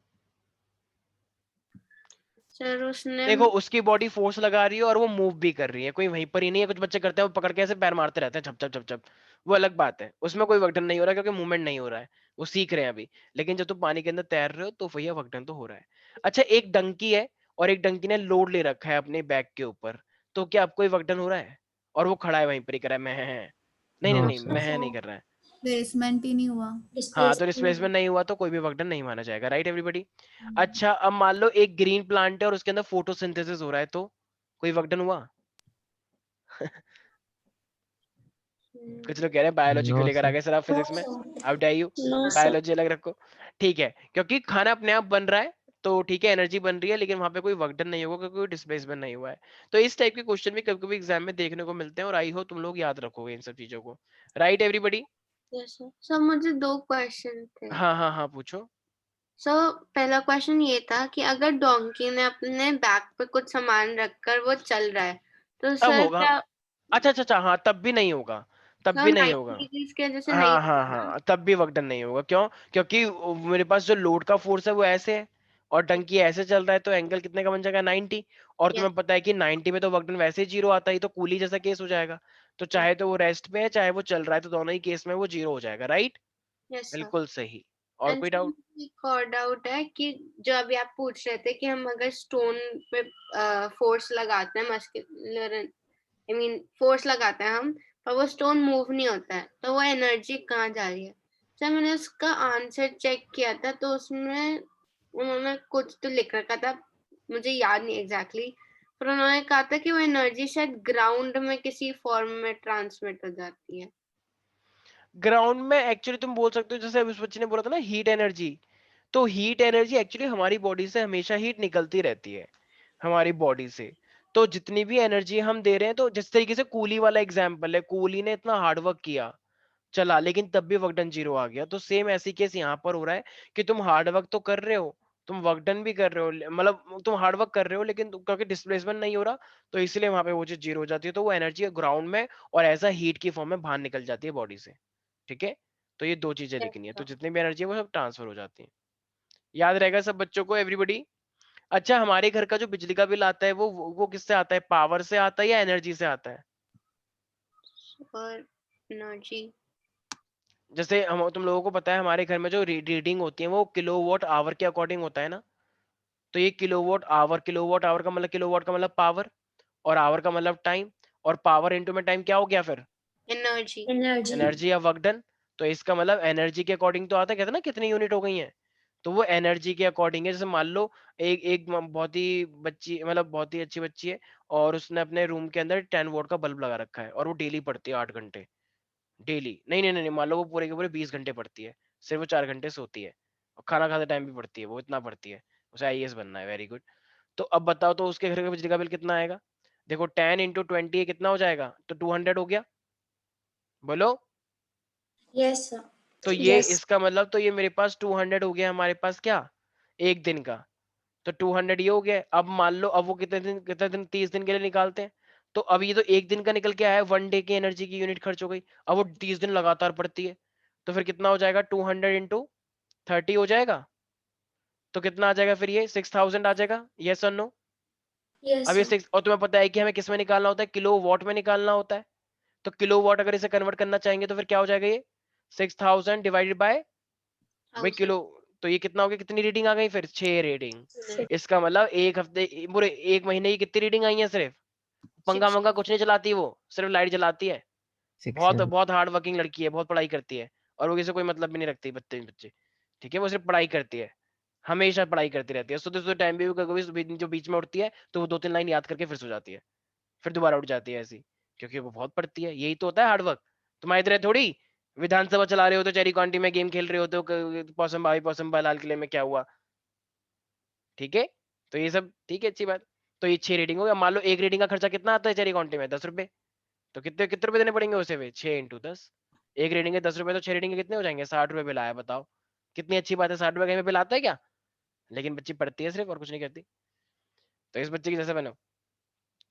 S7: सर उसने
S1: देखो उसकी बॉडी फोर्स लगा रही है और वो मूव भी कर रही है, कोई वहीं पर ही नहीं है। कुछ बच्चे करते हैं वो पकड़ के ऐसे पैर मारते रहते हैं छप छप छप छप, वो अलग बात है, उसमें कोई वर्क डन नहीं हो रहा क्योंकि मूवमेंट नहीं हो रहा है, वो सीख रहे हैं अभी। लेकिन जब तुम पानी के अंदर तैर रहे हो तो भैया वर्क डन तो हो रहा है। अच्छा एक डंकी है और एक डंकी ने लोड ले रखा है अपने बैक के ऊपर, तो क्या आपको वर्क डन हो रहा है? और वो खड़ा है वहीं पर ही कर रहा है मैं, नहीं नहीं
S8: No,
S1: नहीं
S8: sir.
S1: मैं नहीं कर रहा है।
S2: प्लेसमेंट ही नहीं हुआ।
S1: हाँ तो
S9: Displacement.
S1: डिस्प्लेसमेंट नहीं हुआ तो कोई भी वर्क डन नहीं माना जाएगा, राइट एवरीबॉडी? अच्छा अब मान लो एक ग्रीन प्लांट है और उसके अंदर फोटोसिंथेसिस हो रहा है, तो कोई वर्क डन हुआ? कुछ लोग कह रहे हैं बायोलॉजी क्यों
S8: No,
S1: लेकर आ
S8: sir.
S1: गए सर आप
S9: No,
S1: फिजिक्स में,
S9: sir.
S1: How dare you,
S9: No, sir.
S1: Biology अलग रखो। ठीक है, क्योंकि खाना अपने आप बन रहा है तो ठीक है एनर्जी बन रही है, लेकिन वहां पे कोई वर्क डन नहीं होगा क्योंकि कोई डिस्प्लेसमेंट नहीं हुआ है। तो इस टाइप के क्वेश्चन भी कभी कभी एग्जाम में देखने को मिलते हैं, और आई हो तुम लोग याद रखोगे इन सब चीजों को। Right everybody?
S7: Yes sir. Sir मुझे 2 क्वेश्चन थे।
S1: हाँ हाँ हाँ पूछो।
S7: सो पहला क्वेश्चन ये था कि अगर डोंकी ने अपने बैक पे कुछ सामान रखकर वो चल रहा है, तो
S1: तब
S7: सर
S1: होगा।
S7: क्या
S1: अच्छा अच्छा अच्छा, हाँ तब भी नहीं होगा, तब
S7: सर
S1: भी नहीं
S7: 90
S1: होगा।
S7: डिग्रीज की वजह से नहीं
S1: हाँ हाँ
S7: होगा ना?
S1: हाँ, तब भी वर्क डन नहीं होगा। क्यों? क्योंकि मेरे पास जो लोड का फोर्स है वो ऐसे है, और टंकी ऐसे चल रहा है, तो एंगल कितने का बन जाएगा 90। और
S7: यस
S1: तुम्हें पता है कि 90 में तो वर्क डन वैसे ही जीरो आता है, ये तो कूली जैसा केस हो जाएगा। तो चाहे तो वो रेस्ट पे है चाहे वो चल रहा है, तो दोनों ही केस में वो जीरो हो जाएगा। राइट?
S7: Yes sir.
S1: बिल्कुल सही। और
S7: एंड
S1: कोई डाउट?
S7: सर एक और डाउट है कि जो अभी आप पूछ रहे थे कि हम अगर स्टोन पे फोर्स लगाते हैं, मस्कुलर आई मीन फोर्स लगाते हैं हम, पर वो स्टोन मूव नहीं होता है, तो वो एनर्जी कहाँ जा रही है? सर मैंने उसका आंसर चेक किया था, तो उसमें उन्होंने कुछ तो लिख रखा था, मुझे याद नहीं एग्जैक्टली, पर उन्होंने कहा था कि वो एनर्जी शायद ग्राउंड में किसी फॉर्म में ट्रांसमिट हो जाती है।
S1: ग्राउंड में एक्चुअली तुम बोल सकते हो, जैसे अभी उस बच्चे ने बोला था ना हीट एनर्जी, तो हीट एनर्जी एक्चुअली हमारी बॉडी से हमेशा हीट निकलती रहती है, हमारी बॉडी से। तो जितनी भी एनर्जी हम दे रहे हैं, तो जिस तरीके से कूली वाला एग्जांपल है, कूली ने इतना हार्ड वर्क किया, चला, लेकिन तब भी वर्क डन जीरो आ गया। तो सेम ऐसी केस यहाँ पर हो रहा है कि तुम हार्ड वर्क तो कर रहे हो, तुम वर्क डन भी कर रहे हो, मतलब तुम हार्ड वर्क कर रहे हो, लेकिन क्योंकि डिस्प्लेसमेंट नहीं हो रहा, तो इसलिए वहां पे वो चीज जीरो हो जाती है। तो वो एनर्जी ग्राउंड में और एज अ हीट की फॉर्म में बाहर निकल जाती है बॉडी से। ठीक है? तो ये दो चीजें
S7: Yes,
S1: लिखनी है, तो
S7: sir.
S1: जितनी भी एनर्जी है वो सब ट्रांसफर हो जाती है। याद रहेगा सब बच्चों को, एवरीबडी? अच्छा, हमारे घर का जो बिजली का बिल आता है वो किससे आता है? पावर से आता है या एनर्जी से आता है?
S7: और एनर्जी।
S1: जैसे हम तुम लोगों को पता है हमारे घर में जो रीडिंग होती है वो किलोवाट आवर के अकॉर्डिंग होता है ना। तो ये किलोवाट आवर का मतलब, किलोवाट का मतलब पावर, और आवर का मतलब टाइम, और पावर इनटू में टाइम क्या हो गया फिर?
S7: एनर्जी।
S1: एनर्जी या वर्क डन। तो इसका मतलब एनर्जी के अकॉर्डिंग तो आता है, कहते हैं ना कितनी यूनिट हो गई है, तो वो एनर्जी के अकॉर्डिंग है। जैसे मान लो एक एक बहुत ही बच्ची, मतलब बहुत ही अच्छी बच्ची है, और उसने अपने रूम के अंदर 10 वोल्ट का बल्ब लगा रखा है, और वो डेली पढ़ती है 8 घंटे। डेली नहीं नहीं नहीं, मान लो वो पूरे के पूरे 20 घंटे पढ़ती है, सिर्फ वो 4 घंटे सोती है, और खाना खाते टाइम भी पढ़ती है, वो इतना पढ़ती है, उसे आईएएस बनना है। Very good. तो अब बताओ, तो उसके घर का बिजली का बिल कितना आएगा? देखो 10 × 20 कितना हो जाएगा? तो 200 हो गया। बोलो।
S9: Yes, sir.
S1: तो ये इसका मतलब, तो ये मेरे पास 200 हो गया हमारे पास, क्या एक दिन का? तो 200 ये हो गया। अब मान लो, अब वो कितने दिन 30 दिन के लिए निकालते हैं, तो अब ये तो एक दिन का निकल के आया, 1 डे की एनर्जी की यूनिट खर्च हो गई। अब वो 30 दिन लगातार पड़ती है, तो फिर कितना हो जाएगा? 200 × 30 हो जाएगा। तो कितना आ जाएगा फिर? ये 6000 आ जाएगा। यस और नो?
S9: Yes,
S1: अब ये
S9: sir.
S1: 6, और तुम्हें पता है कि हमें किस में निकालना होता है? किलो वॉट में निकालना होता है। तो किलो वॉट अगर इसे कन्वर्ट करना चाहेंगे तो फिर क्या हो जाएगा? ये 6000 डिवाइडेड बाय भाई किलो। तो ये कितना हो गया? कितनी रीडिंग आ गई फिर? 6 रीडिंग। इसका मतलब एक हफ्ते, पूरे एक महीने की कितनी रीडिंग आई है? सिर्फ पंखा वंखा कुछ नहीं चलाती, वो सिर्फ लाइट जलाती है। बहुत बहुत हार्ड वर्किंग लड़की है, बहुत पढ़ाई करती है, और वो किसी कोई मतलब भी नहीं रखती। बच्चे बच्चे ठीक है, वो सिर्फ पढ़ाई करती है, हमेशा पढ़ाई करती रहती है। सोते सोते टाइम भी कभी जो बीच में उठती है, तो वो 2-3 लाइन याद करके फिर सो जाती है, फिर दोबारा उठ जाती है ऐसी, क्योंकि वो बहुत पढ़ती है। यही तो होता है हार्ड वर्क। तुम्हारी तरह थोड़ी विधानसभा चला रहे हो तो चेरी काउंटी में गेम खेल रहे होते हो, पौसम भाई पौसम भाई लाल किले में क्या हुआ। ठीक है? तो ये सब ठीक है, अच्छी बात। तो ये 6 रीडिंग हो गया। मान लो एक रीडिंग का खर्चा कितना आता है चेरी काउंटी में? 10 रुपए। तो कितने रुपए देने पड़ेंगे उसे? वे 6 × 10, एक रीडिंग है 10 रुपए, तो 6 रीडिंग के कितने हो जाएंगे? 60 रुपए बिल आया। बताओ कितनी अच्छी बात है। 60 रुपए कहीं में बिल आता है क्या? लेकिन बच्ची पढ़ती है सिर्फ, और कुछ नहीं करती। तो इस बच्चे की जैसे बनो।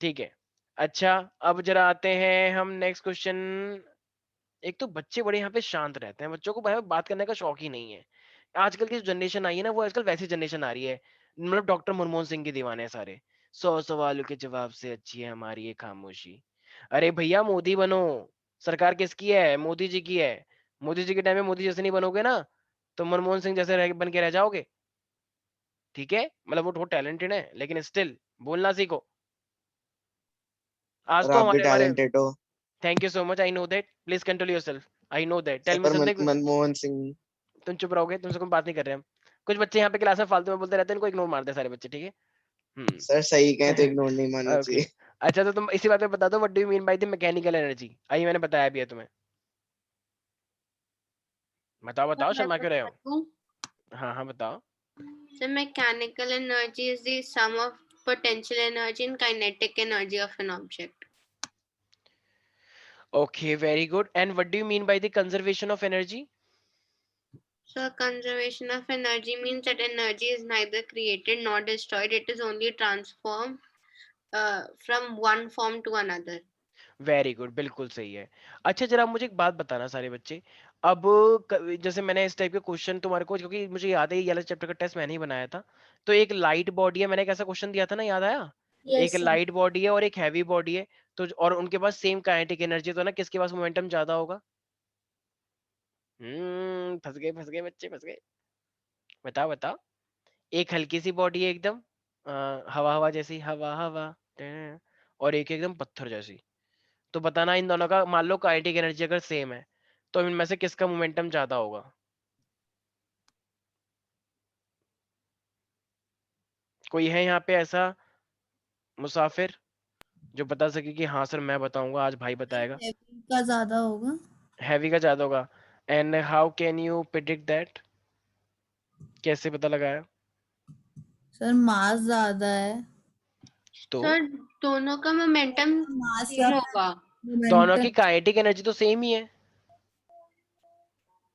S1: ठीक है। अच्छा, अब जरा आते हैं हम नेक्स्ट क्वेश्चन। एक तो बच्चे बड़े यहाँ पे शांत रहते हैं, बच्चों को भाई बात करने का शौक ही नहीं है। आजकल की जो जनरेशन आई है ना, वो आजकल वैसी जनरेशन आ रही है, मतलब डॉक्टर मनमोहन सिंह के दीवाने हैं सारे। 100 सवालों के जवाब से अच्छी है हमारी ये खामोशी। अरे भैया मोदी बनो, सरकार किसकी है? मोदी जी की है। मोदी जी के टाइम में मोदी जैसे नहीं बनोगे ना, तो मनमोहन सिंह जैसे बन के रह जाओगे। ठीक है? मतलब वो बहुत टैलेंटेड है, लेकिन स्टिल बोलना सीखो। आज
S4: और
S1: तो
S4: आप भी
S1: हमारे हमारे
S4: टैलेंटेड हो।
S1: Thank you so much, I know that, please control yourself. I know that,
S4: sir
S1: tell me
S4: पर
S1: समथिंग।
S4: मनमोहन सिंह।
S1: तुम चुप रहोगे? तुमसे कोई बात नहीं कर रहे हम। कुछ बच्चे यहाँ पे क्लास में फालतू में बोलते रहते हैं, इनको इग्नोर मारते हैं सारे बच्चे। ठीक है?
S4: सर सही कहें तो इग्नोर नहीं मानना
S1: ओके।
S4: चाहिए।
S1: अच्छा, तो तुम इसी बात पे बता दो, what do you mean by the mechanical energy? I मैंने बताया भी है तुम्हें। बताओ बताओ,
S7: मैं
S1: शर्मा क्यों रहे हो?
S7: बताऊं?
S1: हाँ हाँ बताओ।
S7: So mechanical energy is the sum of potential energy and kinetic energy of an object.
S1: Okay, very good. And what do you mean by the conservation of energy?
S7: So conservation of energy means that energy is neither created nor destroyed. It is only transformed from one form to another.
S1: Very good, बिल्कुल सही है। अच्छा जरा मुझे एक बात बताना सारे बच्चे, अब जैसे मैंने इस टाइप के क्वेश्चन तुम्हारे को, क्योंकि मुझे याद है ये वाला चैप्टर का टेस्ट मैंने ही बनाया था, तो एक लाइट बॉडी है, मैंने एक ऐसा क्वेश्चन दिया था ना, याद आया? एक लाइट बॉडी है और एक हैवी बॉडी है, तो और उनके पास सेम काइनेटिक एनर्जी, तो ना किसके पास मोमेंटम ज्यादा होगा? फंस गए बच्चे, फंस गए। बताओ बताओ। एक हल्की सी बॉडी है एकदम, हवा हवा जैसी, हवा हवा, और एक एकदम पत्थर जैसी। तो बताना इन दोनों का, मान लो काइनेटिक एनर्जी अगर सेम है, तो इनमें से किसका मोमेंटम ज्यादा होगा? कोई है यहाँ पे ऐसा मुसाफिर जो बता सके कि हाँ सर मैं बताऊंगा, आज भाई बताएगा?
S2: हैवी का ज्यादा होगा।
S1: हैवी का ज्यादा होगा। And how can you predict that? कैसे पता लगाया?
S2: सर मास ज्यादा है
S1: तो
S7: सर दोनों का मोमेंटम
S2: मास या
S7: सेम होगा।
S1: दोनों की
S2: मोमेंटम।
S1: काइनेटिक एनर्जी तो सेम ही है।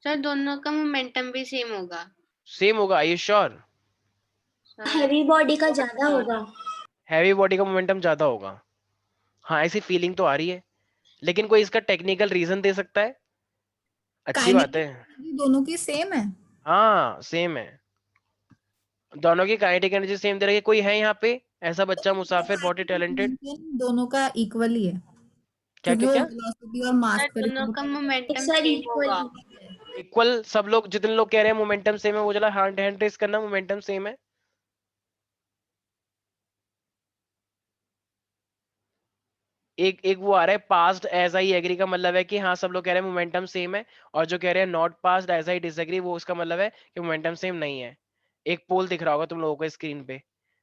S7: सर दोनों का मोमेंटम भी सेम होगा।
S1: सेम होगा, are you sure?
S5: Heavy body का ज्यादा होगा।
S1: हैवी बॉडी का मोमेंटम ज्यादा होगा, हाँ ऐसी फीलिंग तो आ रही है, लेकिन कोई इसका टेक्निकल रीजन दे सकता है? अच्छी बात है।
S2: काइनेटिक दोनों की सेम है।
S1: हाँ सेम है, दोनों की काइनेटिक एनर्जी सेम दे रही है। कोई है यहाँ पे ऐसा बच्चा मुसाफिर, बहुत ही टैलेंटेड?
S2: दोनों का इक्वल ही है,
S1: क्या
S2: क्योंकि
S1: क्या
S2: वो
S1: क्या?
S2: वेलोसिटी और मास
S7: सर
S2: पर
S7: दोनों का मोमेंटम
S5: सर
S7: सेम
S5: इक्वल
S7: होगा।
S1: इक्वल? सब लोग, जितने लोग कह रहे हैं मोमेंटम सेम है, वो जरा हैंड हैंड रेस करना, मोमेंटम सेम है। एक एक वो आ रहा है, पास्ड एज आई एग्री का मतलब है कि हाँ सब लोग कह रहे हैं मोमेंटम सेम है, और जो कह रहे हैं not passed as I disagree, वो उसका मतलब है कि मोमेंटम सेम नहीं है। एक पोल दिख रहा होगा तुम लोगों को स्क्रीन पे,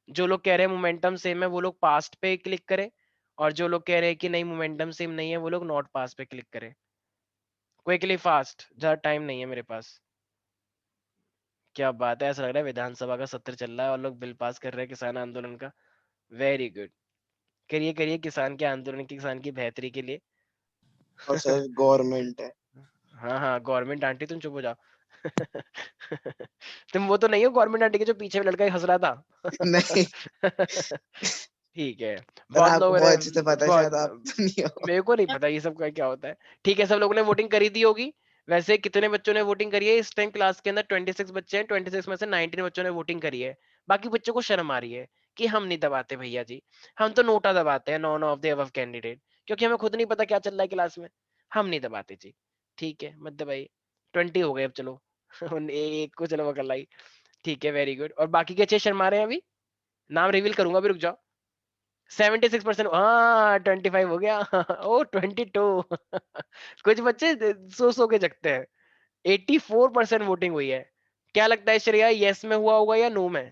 S1: जो लोग कह रहे हैं मोमेंटम सेम है वो लोग पास्ट पे क्लिक करें, और जो लोग कह रहे हैं कि नहीं मोमेंटम सेम नहीं है वो लोग नॉट पास्ट पे क्लिक करें। क्विकली फास्ट, ज्यादा टाइम नहीं है मेरे पास। क्या बात है, ऐसा लग रहा है विधानसभा का सत्र चल रहा है और लोग बिल पास कर रहे हैं किसान आंदोलन का। वेरी गुड, करिए करिए किसान के आंदोलन की, किसान की बेहतरी के लिए।
S4: और सर गवर्नमेंट है।
S1: हाँ हाँ गवर्नमेंट आंटी तुम चुप हो जाओ। तुम वो तो नहीं हो गवर्नमेंट आंटी के जो पीछे लड़का हंस रहा था?
S4: नहीं
S1: ठीक है।
S4: सर
S1: बहुत
S4: आपको
S1: लोगों ने
S4: बहुत अच्छे से पता है, शायद आप
S1: बहुत,
S4: तो नहीं हो।
S1: मेरे को नहीं पता ये सब का क्या होता है। ठीक है, सब लोगों ने वोटिंग करी दी होगी। वैसे कितने बच्चों ने वोटिंग करी है इस टाइम? क्लास के अंदर 26 बच्चे हैं, 26 में से 19 बच्चों ने वोटिंग करी है। बाकी बच्चों को शर्म आ रही है कि हम नहीं दबाते भैया जी, हम तो नोटा दबाते हैं, none of the above candidate, क्योंकि हमें खुद नहीं पता क्या चल रहा है क्लास में, हम नहीं दबाते जी। ठीक है मत दबाइए, 20 हो गए अब चलो। एक को चलो कर लाई। ठीक है वेरी गुड। और बाकी के अच्छे शर्मा रहे हैं अभी, नाम रिवील करूंगा अभी, रुक जाओ। 76%, हाँ 25 हो गया। ओ 22। कुछ बच्चे सो के जगते हैं। 84% वोटिंग हुई है। क्या लगता है श्रेया, यस में हुआ होगा या नो में?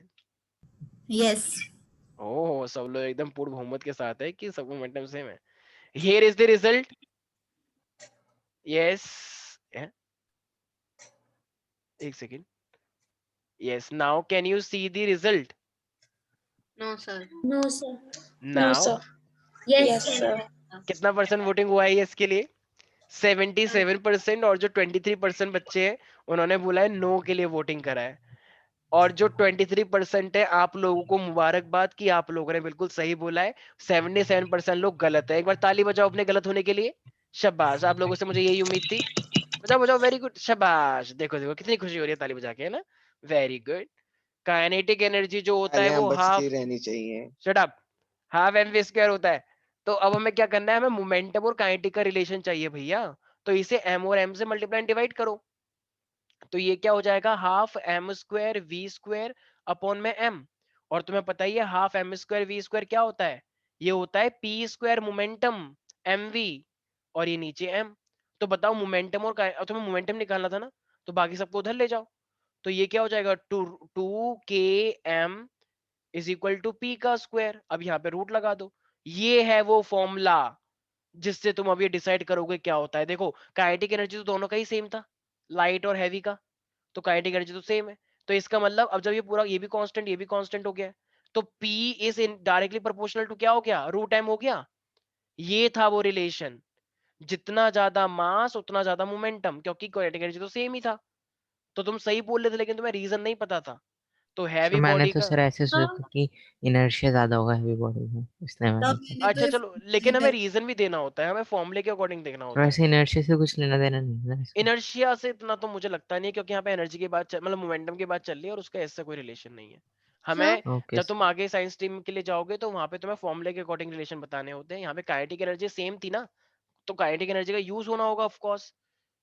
S2: यस।
S1: ओह सब लोग एकदम पूर्ण बहुमत के साथ है कि सब मोमेंटम सेम है। Here is the result. Yes, एक second. Yes, now can you see the result?
S7: No sir.
S5: No sir.
S1: Now
S5: yes sir.
S1: कितना परसेंट वोटिंग हुआ है यस के लिए? 77%। और जो 23% बच्चे हैं उन्होंने बोला है नो के लिए वोटिंग करा है। और जो 23% है, आप लोगों को मुबारकबाद कि आप लोगों ने बिल्कुल सही बोला है। 77% लोग गलत है। एक बार ताली बजाओ अपने गलत होने के लिए। शाबाश, आप लोगों से मुझे यही उम्मीद थी। बजाओ बजाओ, वेरी गुड, शाबाश। देखो देखो कितनी खुशी हो रही है ताली बजा के, है ना? Very good. काइनेटिक एनर्जी जो होता है
S4: तालियां
S1: वो
S4: बजती
S1: हाफ,
S4: रहनी चाहिए।
S1: Shut up, half m v square होता है। तो अब हमें क्या करना है, हमें मोमेंटम और काइनेटिक का रिलेशन चाहिए भैया। तो इसे एम और एम से मल्टीप्लाई डिवाइड करो। तो ये क्या हो जाएगा, half m square v square upon में एम। और तुम्हें पता ही है half m square v square क्या होता है, ये होता है p square momentum m v, और ये नीचे एम। तो बताओ मोमेंटम और तुम्हें मोमेंटम निकालना था ना, तो बाकी सबको उधर ले जाओ। तो ये क्या हो जाएगा, टू टू के m is equal to p का स्क्वायर। अब यहाँ पे रूट लगा दो। ये है वो फॉर्मूला जिससे तुम अब ये डिसाइड करोगे क्या होता है। देखो काइनेटिक एनर्जी तो दोनों का ही सेम था, लाइट और हैवी का, तो काइनेटिक एनर्जी तो सेम है। तो इसका मतलब अब जब ये पूरा ये भी कांस्टेंट हो गया, तो P is in directly proportional to क्या हो गया, रूट m हो गया। ये था वो रिलेशन, जितना ज्यादा मास उतना ज्यादा मोमेंटम, क्योंकि काइनेटिक एनर्जी तो सेम ही था। तो तुम सही बोल रहे थे, लेकिन तुम्हें रीजन नहीं पता था। तो
S10: सर
S1: हैवी
S10: मैंने
S1: बॉडी
S10: तो
S1: का,
S10: सर ऐसे सोचा
S5: तो
S10: था कि इनर्शिया ज्यादा होगा हैवी बॉडी में, इसलिए मैंने
S2: तब
S10: कहा।
S2: मैंने तो
S1: अच्छा
S2: ये
S1: चलो, लेकिन हमें रीजन भी देना होता है, हमें फॉर्मूले के अकॉर्डिंग देखना
S10: तो
S1: होता है।
S10: वैसे इनर्शिया से कुछ लेना देना नहीं है ना इसका?
S1: इनर्शिया से इतना तो मुझे लगता नहीं है, क्योंकि यहाँ पे एनर्जी की बात मतलब मोमेंटम की बात चल रही है, और उसका इससे कोई रिलेशन नहीं है। हमें
S10: ओके
S1: जब तुम आगे साइंस स्ट्रीम के लिए जाओगे तो वहां पे तुम्हें फॉर्मूले के अकॉर्डिंग रिलेशन बताने होते हैं। यहाँ पे काइनेटिक एनर्जी सेम थी ना, तो काइनेटिक एनर्जी का यूज होना होगा ऑफ कोर्स,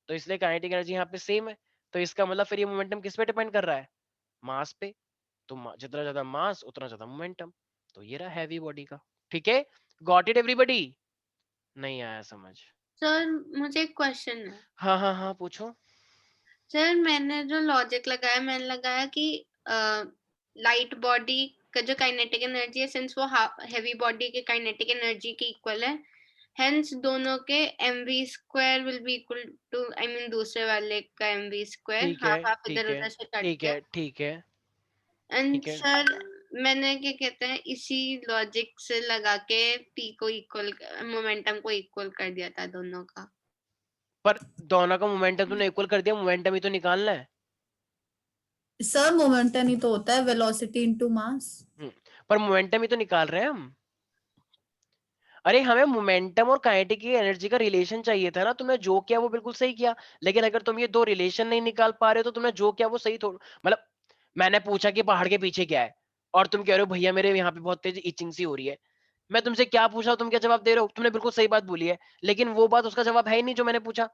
S1: तो इसलिए काइनेटिक एनर्जी यहाँ पे सेम है। तो इसका मतलब फिर ये मोमेंटम किस पे डिपेंड कर रहा है, मास पे। तो जितना ज्यादा मास उतना ज्यादा मोमेंटम। तो ये रहा हैवी बॉडी का। ठीक है, गॉट इट एवरीबॉडी? नहीं आया समझ?
S7: सर मुझे एक क्वेश्चन है।
S1: हाँ हाँ हाँ पूछो।
S7: सर मैंने जो लॉजिक लगाया, मैंने लगाया कि लाइट बॉडी का जो काइनेटिक एनर्जी है, सिंस वो हैवी बॉडी के काइनेटिक एनर्जी के इक्वल है, हेंस दोनों के mv² will be equal to, I mean दूसरे वाले का mv²,
S1: ठीक है
S7: हाफ हाफ
S1: ठीक
S7: इधर
S1: है
S7: उधर से कट
S1: ठीक
S7: के।
S1: है ठीक है
S7: एंड
S1: ठीक है।
S7: सर मैंने क्या कहते हैं, इसी लॉजिक से लगा के p को इक्वल, मोमेंटम को इक्वल कर दिया था दोनों का।
S1: पर दोनों का मोमेंटम तूने इक्वल कर दिया, मोमेंटम ही तो निकालना है।
S2: सर मोमेंटम ही तो होता है वेलोसिटी इनटू मास।
S1: पर मोमेंटम ही तो निकाल रहे हैं हम। अरे हमें मोमेंटम और काइनेटिक की एनर्जी का रिलेशन चाहिए था ना, तुमने जो किया वो बिल्कुल सही किया। लेकिन अगर तुम ये दो रिलेशन नहीं निकाल पा रहे हो, तो तुमने जो किया वो सही थोड़ा, मतलब मैंने पूछा कि पहाड़ के पीछे क्या है, और तुम कह रहे हो भैया मेरे यहाँ पे बहुत तेज इचिंग सी हो रही है। मैं तुमसे क्या पूछा, तुम क्या जवाब दे रहे हो? तुमने बिल्कुल सही बात बोली है, लेकिन वो बात उसका जवाब है ही नहीं जो मैंने पूछा।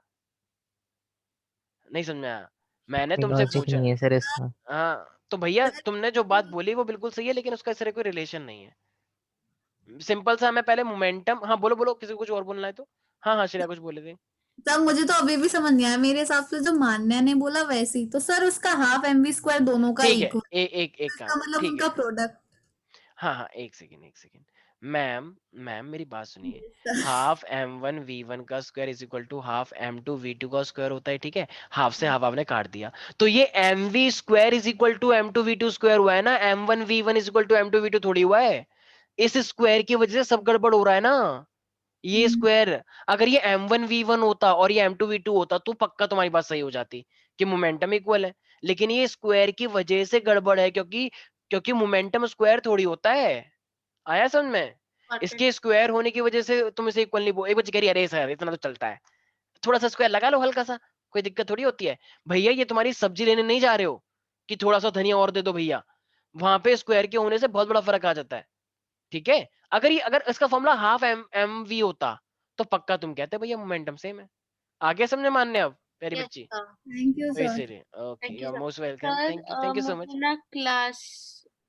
S1: नहीं समझ में आया? मैंने तुमसे
S10: लॉजिक
S1: पूछा।
S10: नहीं है सर इसका।
S1: हाँ तो भैया तुमने जो बात बोली वो बिल्कुल सही है, लेकिन उसका इससे कोई रिलेशन नहीं है। सिंपल सा, हमें पहले मोमेंटम, हाँ बोलो बोलो, किसी को कुछ और बोलना है तो। हाँ हाँ श्रेया कुछ बोले थे।
S2: सर मुझे तो अभी भी समझ नहीं आया, मेरे हिसाब से जो मान्या ने बोला वैसे ही तो सर उसका हाफ mv² दोनों का
S1: ठीक है,
S2: इक्वल,
S1: एक काम
S2: इसका
S1: करो,
S2: मतलब
S1: ठीक
S2: उनका
S1: है।
S2: प्रोडक्ट।
S1: हाँ हाँ एक सेकेंड। मैम मैम मेरी बात सुनिए। हाफ m1v1 का square is equal to half m2v2 का स्क्वायर होता है, ठीक है। हाफ से हाफ आपने काट दिया, तो ये mv² is equal to m2v2 square हुआ है ना, m1v1 is equal to m2v2 थोड़ी हुआ है। इस स्क्वायर की वजह से सब गड़बड़ हो रहा है ना, ये स्क्वायर। अगर ये m1v1 होता और ये m2v2 होता तो पक्का तुम्हारी बात सही हो जाती कि मोमेंटम इक्वल है। लेकिन ये स्क्वायर की वजह से गड़बड़ है, क्योंकि क्योंकि मोमेंटम स्क्वायर थोड़ी होता है। आया समझ में? इसके स्क्वायर होने की वजह से तुम इसे इक्वल नहीं बोल, एक बच्चे कह रही है, अरे सर इतना तो चलता है, थोड़ा सा स्क्वायर लगा लो हल्का सा, कोई दिक्कत थोड़ी होती है। भैया ये तुम्हारी सब्जी लेने नहीं जा रहे हो कि थोड़ा सा धनिया और दे दो भैया, वहां पे स्क्वायर के होने से बहुत बड़ा फर्क आ जाता है। ठीक है, अगर इसका फॉर्मूला हाफ एम वी होता तो पक्का तुम कहते भैया मोमेंटम सेम है। आगे समझे मानने अब प्यारी
S7: यस
S1: बच्ची?
S7: सर,
S2: थैंक यू
S1: तो
S2: सर।
S1: इसीलिए okay,
S7: thank
S1: you
S7: you
S1: are
S7: sir.
S1: Most welcome,
S7: sir
S1: thank you so much.
S7: मुझे ना क्लास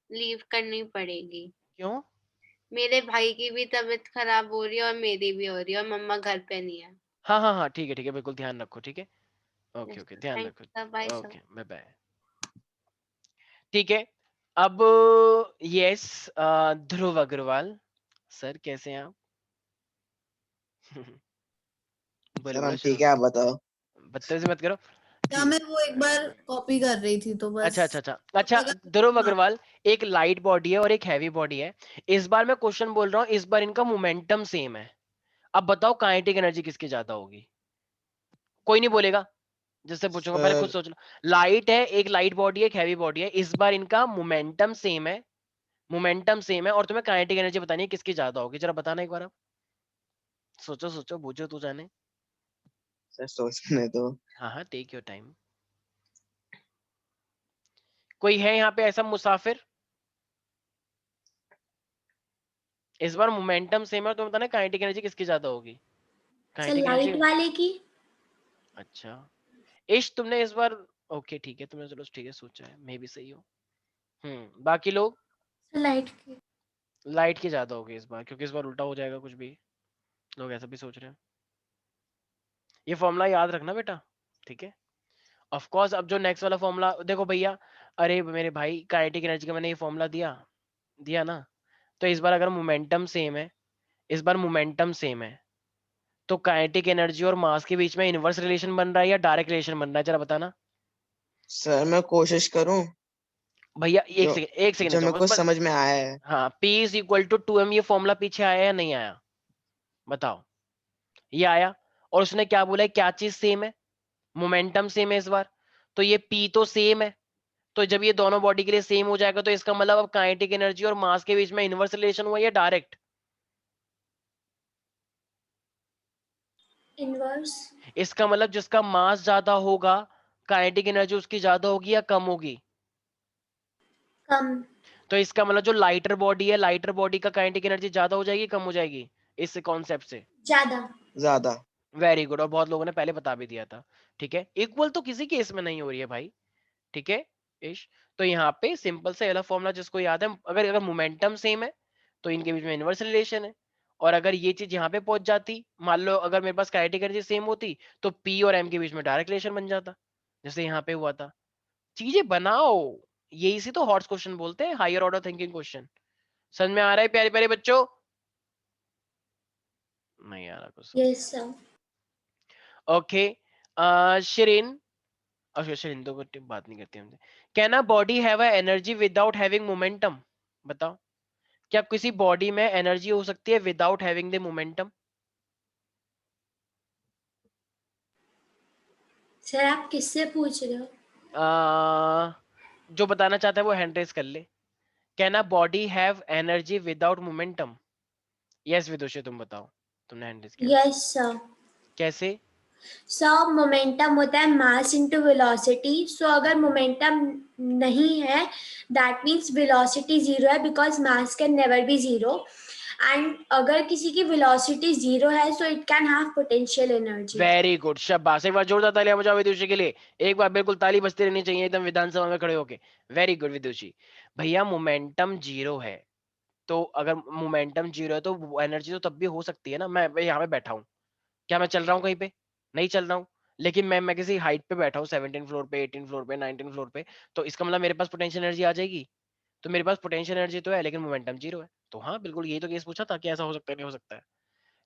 S7: लीव करनी पड़ेगी,
S1: क्यों?
S7: मेरे भाई की भी तबीयत खराब हो रही है और मेरी भी हो रही है, और मम्मा घर पे नहीं है।
S1: हाँ हाँ हाँ ठीक है बिल्कुल ध्यान रखो, ठीक है। ओके
S7: यस
S1: ओके
S7: सर,
S1: ध्यान
S7: थैंक
S1: रखो।
S7: You sir, bye sir.
S1: Okay bye bye. ठीक है, अब यस, ध्रुव अग्रवाल सर कैसे हैं आप? बोलो
S4: सर
S1: बोलो
S4: हम
S1: शुरू
S4: ठीक है, आप बताओ।
S1: बदतमीजी मत करो।
S2: क्या
S1: ठीक है,
S2: मैं वो एक बार कॉपी कर रही थी तो बस
S1: अच्छा ध्रुव अग्रवाल, एक लाइट बॉडी है और एक हैवी बॉडी है। इस बार मैं क्वेश्चन बोल रहा हूँ, इस बार इनका मोमेंटम सेम है। अब बताओ काइनेटिक एनर्जी किसकी ज्यादा होगी? कोई नहीं बोलेगा, जिससे पूछूंगा पहले खुद
S4: सर
S1: सोच लो। लाइट है, एक लाइट बॉडी है, एक हैवी बॉडी है, इस बार इनका मोमेंटम सेम है, और तुम्हें काइनेटिक एनर्जी बतानी है किसकी ज्यादा होगी, जरा बताना एक बार आप। सोचो सोचो बूझो तू जाने।
S4: सर सोचने दो।
S1: हाँ हाँ टेक योर टाइम। कोई है यहाँ पे ऐसा मुसाफिर? इस बार मोमेंटम सेम है, तुम्हें बताना काइनेटिक एनर्जी किसकी ज्यादा होगी।
S5: सर
S1: काइनेटिक
S5: लाइट
S1: एनर्जी,
S5: वाले की।
S1: अच्छा इश तुमने इस बार, ओके ठीक है तुमने, चलो ठीक है सोचा है, मे भी सही हो। बाकी लोग?
S5: सर लाइट की।
S1: लाइट की ज्यादा होगी इस बार, क्योंकि इस बार उल्टा हो जाएगा कुछ भी, लोग ऐसा भी सोच रहे हैं। ये फॉर्मूला याद रखना बेटा, ठीक है। ऑफ कोर्स अब जो नेक्स्ट वाला फॉर्मूला देखो भैया, अरे मेरे भाई काइनेटिक एनर्जी का मैंने ये फॉर्मूला दिया दिया ना, तो इस बार अगर मोमेंटम सेम है, इस बार मोमेंटम सेम है, तो काइनेटिक एनर्जी और मास के बीच में इनवर्स रिलेशन बन रहा है या डायरेक्ट रिलेशन बन रहा है, जरा बताना।
S4: सर मैं कोशिश करूं।
S1: भैया एक
S4: जो
S1: सेकंड एक
S4: जो
S1: सेकंड
S4: मेरे को समझ में आया है।
S1: हाँ, P is equal to 2m, ये फॉर्मूला पीछे आया या नहीं आया? बताओ। ये आया। और उसने क्या बोला है, क्या चीज सेम है? मोमेंटम सेम है इस बार। तो ये P तो सेम है। तो जब ये दोनों बॉडी के लिए सेम हो जाएगा तो इसका मतलब अब काइनेटिक एनर्जी और मास के बीच में इनवर्स रिलेशन हुआ या डायरेक्ट?
S9: इनवर्स।
S1: इसका मतलब जिसका मास ज्यादा होगा काइनेटिक एनर्जी उसकी ज्यादा होगी या कम होगी?
S9: कम।
S1: तो इसका मतलब जो लाइटर बॉडी है, लाइटर बॉडी का काइनेटिक एनर्जी ज्यादा हो जाएगी कम हो जाएगी इस कॉन्सेप्ट से?
S9: ज्यादा।
S4: ज्यादा।
S1: वेरी गुड, और बहुत लोगों ने पहले बता भी दिया था। ठीक है, इक्वल तो किसी केस में नहीं हो रही है भाई। ठीक है इश। तो यहाँ पे सिंपल से वाला फॉर्मूला जिसको याद है, अगर अगर मोमेंटम सेम है तो इनके बीच में इनवर्स रिलेशन है। और अगर ये चीज यहाँ पे पहुंच जाती, मान लो अगर मेरे पास काइनेटिक एनर्जी सेम होती, तो पी और एम के बीच में डायरेक्ट रिलेशन बन जाता, जैसे यहाँ पे हुआ था। चीजें बनाओ, यही से तो हॉट्स क्वेश्चन बोलते हैं, हायर ऑर्डर थिंकिंग क्वेश्चन। समझ में आ रहा है प्यारे प्यारे बच्चों? नहीं आ रहा कुछ समझ।
S9: Yes sir.
S1: ओके। शिरीन, अच्छा शिरीन तो कोई बात नहीं करती हमसे। Can a body have a energy without having momentum? बताओ, क्या किसी बॉडी में एनर्जी हो सकती है without having the momentum?
S9: Sir आप किससे पूछ रहे हो?
S1: जो बताना चाहता है वो हैंड रेस कर ले। Can a body have energy without momentum? Yes Vidushi तुम बताओ, तुमने हैंड रेस किया।
S9: Yes sir.
S1: कैसे?
S9: सर मोमेंटम होता है मास इनटू वेलोसिटी। सो अगर मोमेंटम नहीं है दैट मींस वेलोसिटी जीरो है, because mass can never be zero. And अगर किसी की वेलोसिटी जीरो है so it can have potential energy.
S1: Very good, शाबाश। एक बार जोरदार तालियां बजाओ विदुषी के लिए। एक बार बिल्कुल ताली बजती रहनी चाहिए एकदम विधानसभा में खड़े होके। वेरी गुड विदुषी। भैया मोमेंटम जीरो है, तो अगर मोमेंटम जीरो है तो एनर्जी तो तब भी हो सकती है ना। मैं यहाँ पे बैठा हूँ, क्या मैं चल रहा हूँ कहीं पे? नहीं चल रहा हूँ। लेकिन मैं किसी हाइट पे बैठा हूँ, 17 फ्लोर पे, 18 फ्लोर पे, 19 फ्लोर पे, तो इसका मतलब मेरे पास पोटेंशियल एनर्जी आ जाएगी। तो मेरे पास पोटेंशियल एनर्जी तो है लेकिन मोमेंटम जीरो है। तो हाँ बिल्कुल, यही तो केस पूछा था कि ऐसा हो सकता है नहीं हो सकता है।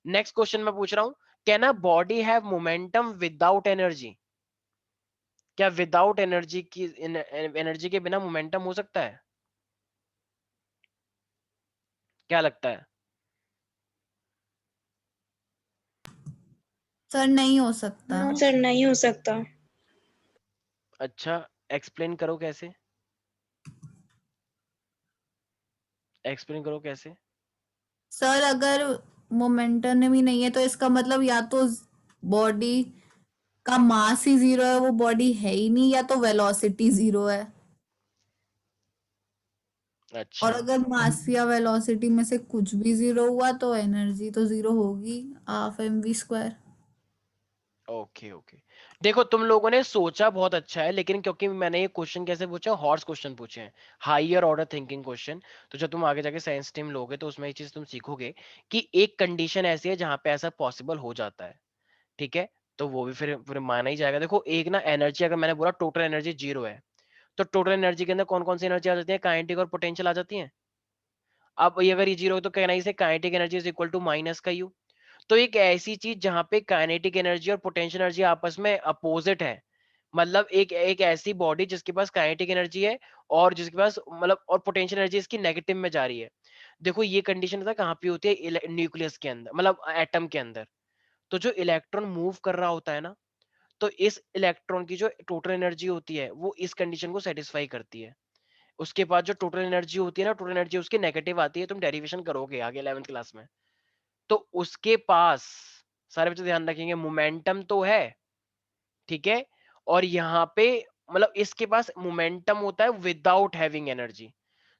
S1: नेक्स्ट क्वेश्चन मैं पूछ रहा हूँ, can a body have momentum without energy? क्या विदाउट एनर्जी की एनर्जी के बिना मोमेंटम हो सकता है? क्या लगता है?
S2: सर नहीं हो सकता।
S11: सर नहीं हो सकता।
S1: अच्छा, एक्सप्लेन करो कैसे, एक्सप्लेन करो कैसे।
S2: सर अगर मोमेंटम ही नहीं है तो इसका मतलब या तो बॉडी का मास ही जीरो है, वो बॉडी है ही नहीं, या तो वेलोसिटी जीरो है। और
S1: अच्छा,
S2: अगर मास या वेलोसिटी में से कुछ भी जीरो हुआ तो एनर्जी तो जीरो होगी, हाफ mv²।
S1: Okay okay. देखो तुम लोगों ने सोचा बहुत अच्छा है, लेकिन क्योंकि मैंने ये क्वेश्चन कैसे पूछा, हॉर्स क्वेश्चन पूछे हैं, हायर ऑर्डर थिंकिंग क्वेश्चन। तो जब तुम आगे जाके साइंस स्ट्रीम लोगे तो उसमें ये चीज तुम सीखोगे कि एक कंडीशन ऐसी है जहां पे ऐसा पॉसिबल हो जाता है। ठीक है, तो वो भी फिर माना ही जाएगा। देखो एक ना एनर्जी, अगर मैंने बोला टोटल एनर्जी जीरो है, तो टोटल एनर्जी के अंदर कौन कौन सी एनर्जी आ जाती है? काइनेटिक और पोटेंशियल आ जाती है। अब ये अगर ये जीरो है तो कहना ही से kinetic energy is equal to minus का यू। तो एक ऐसी चीज जहां पे काइनेटिक एनर्जी और पोटेंशियल एनर्जी आपस में अपोजिट है, मतलब एक एक ऐसी बॉडी जिसके पास काइनेटिक एनर्जी है और जिसके पास मतलब और पोटेंशियल एनर्जी इसकी नेगेटिव में जा रही है। देखो ये कंडीशन पता कहाँ पे होती है? न्यूक्लियस के अंदर, मतलब एटम के अंदर। तो जो इलेक्ट्रॉन मूव कर रहा होता है ना, तो इस इलेक्ट्रॉन की जो टोटल एनर्जी होती है वो इस कंडीशन को सेटिस्फाई करती है। उसके बाद जो टोटल एनर्जी होती है ना, टोटल एनर्जी उसकी नेगेटिव आती है, तुम डेरिवेशन करोगे आगे 11th क्लास में। तो उसके पास, सारे बच्चे ध्यान रखेंगे, मोमेंटम तो है, ठीक है, और यहाँ पे मतलब इसके पास मोमेंटम होता है विदाउट हैविंग एनर्जी।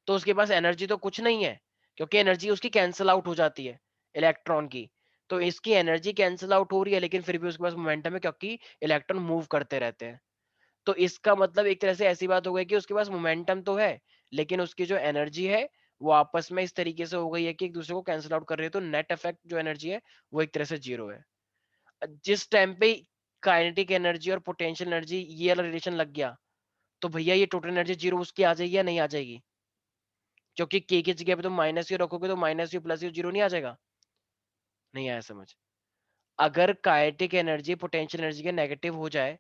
S1: तो उसके पास एनर्जी तो कुछ नहीं है, क्योंकि एनर्जी उसकी कैंसिल आउट हो जाती है इलेक्ट्रॉन की। तो इसकी एनर्जी कैंसिल आउट हो रही है लेकिन फिर भी उसके पास मोमेंटम है, क्योंकि इलेक्ट्रॉन मूव करते रहते हैं। तो इसका मतलब एक तरह से ऐसी बात हो गई कि उसके पास मोमेंटम तो है लेकिन उसकी जो एनर्जी है वो आपस में इस तरीके से हो गई है कि एक दूसरे को कैंसिल आउट कर रही है। तो नेट इफेक्ट जो एनर्जी है वो एक तरह से जीरो है। जिस टाइम पे काइनेटिक एनर्जी और पोटेंशियल एनर्जी ये वाला रिलेशन लग गया, तो भैया ये टोटल एनर्जी जीरो उसकी आ जाएगी या नहीं आ जाएगी? क्योंकि के की जगह पे तुम माइनस यू रखोगे तो minus you plus you zero नहीं आ जाएगा? नहीं आया समझ? अगर काइनेटिक एनर्जी पोटेंशियल एनर्जी के नेगेटिव हो जाए,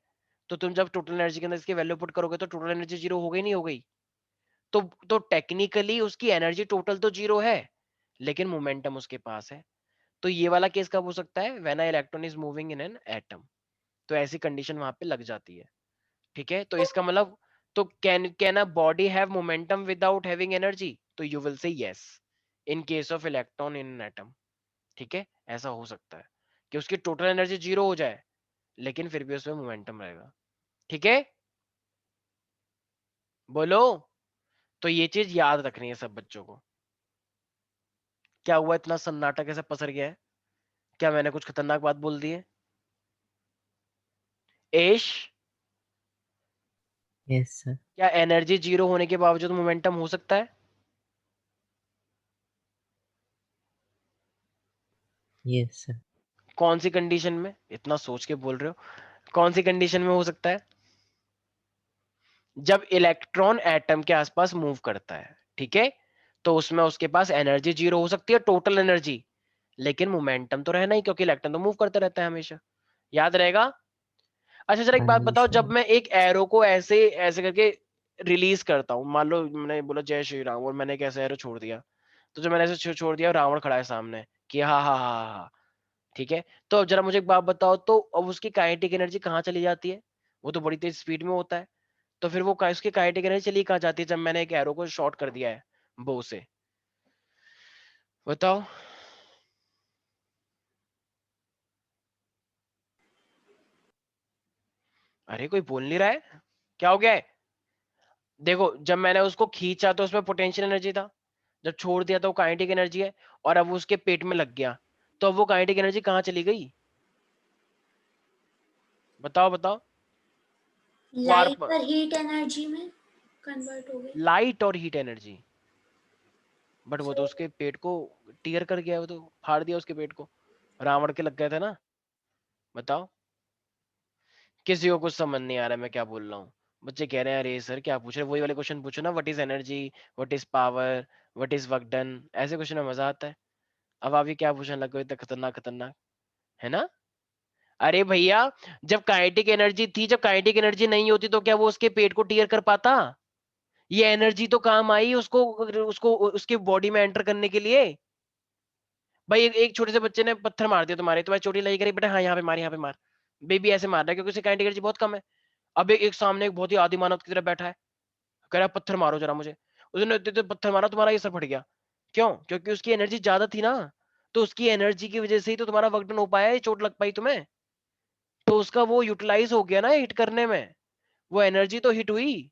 S1: तो तुम जब टोटल एनर्जी के अंदर इसकी वैल्यू पुट करोगे तो टोटल एनर्जी जीरो हो गई नहीं हो गई? तो टेक्निकली उसकी एनर्जी टोटल तो 0 है, लेकिन मोमेंटम उसके पास है। तो ये वाला केस कब हो सकता है? When a electron is moving in an atom. तो ऐसी कंडीशन वहां पे लग जाती है। ठीक है, तो इसका मतलब, तो can a body have momentum without having energy? तो you will say yes in case of electron in an atom. ठीक है, ऐसा हो सकता है कि उसकी टोटल एनर्जी 0 हो जाए, लेकिन फिर भी उसमें मोमेंटम रहेगा। ठीक है, बोलो। तो ये चीज याद रखनी है सब बच्चों को। क्या हुआ, इतना सन्नाटा कैसे पसर गया है? क्या मैंने कुछ खतरनाक बात बोल दी है? एश,
S10: यस सर।
S1: क्या एनर्जी 0 होने के बावजूद मोमेंटम हो सकता है?
S10: Yes sir.
S1: कौन सी कंडीशन में? इतना सोच के बोल रहे हो, कौन सी कंडीशन में हो सकता है? जब इलेक्ट्रॉन एटम के आसपास मूव करता है, ठीक है, तो उसमें उसके पास एनर्जी 0 हो सकती है, टोटल एनर्जी, लेकिन मोमेंटम तो रहना ही, क्योंकि इलेक्ट्रॉन तो मूव करता रहता है हमेशा। याद रहेगा? अच्छा चलो एक
S10: हाँ
S1: बात
S10: जी
S1: बताओ,
S10: सर।
S1: जब मैं एक एरो को ऐसे ऐसे करके रिलीज करता हूं, मान लो मैंने बोला जय श्री राम और मैंने एक ऐसा एरो छोड़ दिया, तो जो मैंने ऐसे छोड़ दिया, रावण खड़ा है सामने कि हाँ हाँ हाँ हाँ हाँ, ठीक है, तो अब जरा मुझे एक बात बताओ, तो अब उसकी काइनेटिक एनर्जी कहाँ चली जाती है? वो तो बड़ी तेज स्पीड में होता है, तो फिर वो उसकी काइनेटिक एनर्जी चली कहाँ जाती है जब मैंने एक एरो को शॉर्ट कर दिया है बो से? बताओ। अरे कोई बोल नहीं रहा है, क्या हो गया है? देखो, जब मैंने उसको खींचा तो उसमें पोटेंशियल एनर्जी था, जब छोड़ दिया तो वो काइनेटिक एनर्जी है, और अब वो उसके पेट में लग गया, तो अब वो काइनेटिक एनर्जी कहाँ चली गई? बताओ बताओ।
S9: लाइट और हीट एनर्जी में कन्वर्ट हो गई।
S1: लाइट और हीट एनर्जी, बट वो तो उसके पेट को टीयर कर गया, वो तो फाड़ दिया उसके पेट को, रावण के लग गए थे ना। बताओ, किसी को कुछ समझ नहीं आ रहा है मैं क्या बोल रहा हूँ? बच्चे कह रहे हैं अरे सर क्या पूछ रहे हैं, वही वाले क्वेश्चन पूछो ना, what is energy, what is power, what is work done, ऐसे क्वेश्चन में मजा आता है। अब आप ये क्या पूछने लग गए इतना खतरनाक खतरनाक, है ना? अरे भैया, जब काइनेटिक एनर्जी थी, जब काइनेटिक एनर्जी नहीं होती तो क्या वो उसके पेट को टीयर कर पाता? ये एनर्जी तो काम आई उसको उसको उसके बॉडी में एंटर करने के लिए। भाई एक छोटे से बच्चे ने पत्थर मार दिया तुम्हारे, तुम्हारी चोटी लगी, करी बेटा हाँ यहाँ पे मार, यहाँ पे मार, बेबी ऐसे मार रहा है क्योंकि उसकी काइनेटिक एनर्जी बहुत कम है। अब एक सामने एक बहुत ही आदि मानव की तरह बैठा है, कह रहा है पत्थर मारो जरा मुझे, उसने इतने पत्थर मारा, तुम्हारा ये सर फट गया। क्यों? क्योंकि उसकी एनर्जी ज्यादा थी ना, तो उसकी एनर्जी की वजह से ही तो तुम्हारा वर्क डन हो पाया, ये चोट लग पाई तुम्हें, तो उसका वो यूटिलाइज हो गया ना हिट करने में, वो एनर्जी तो हिट हुई।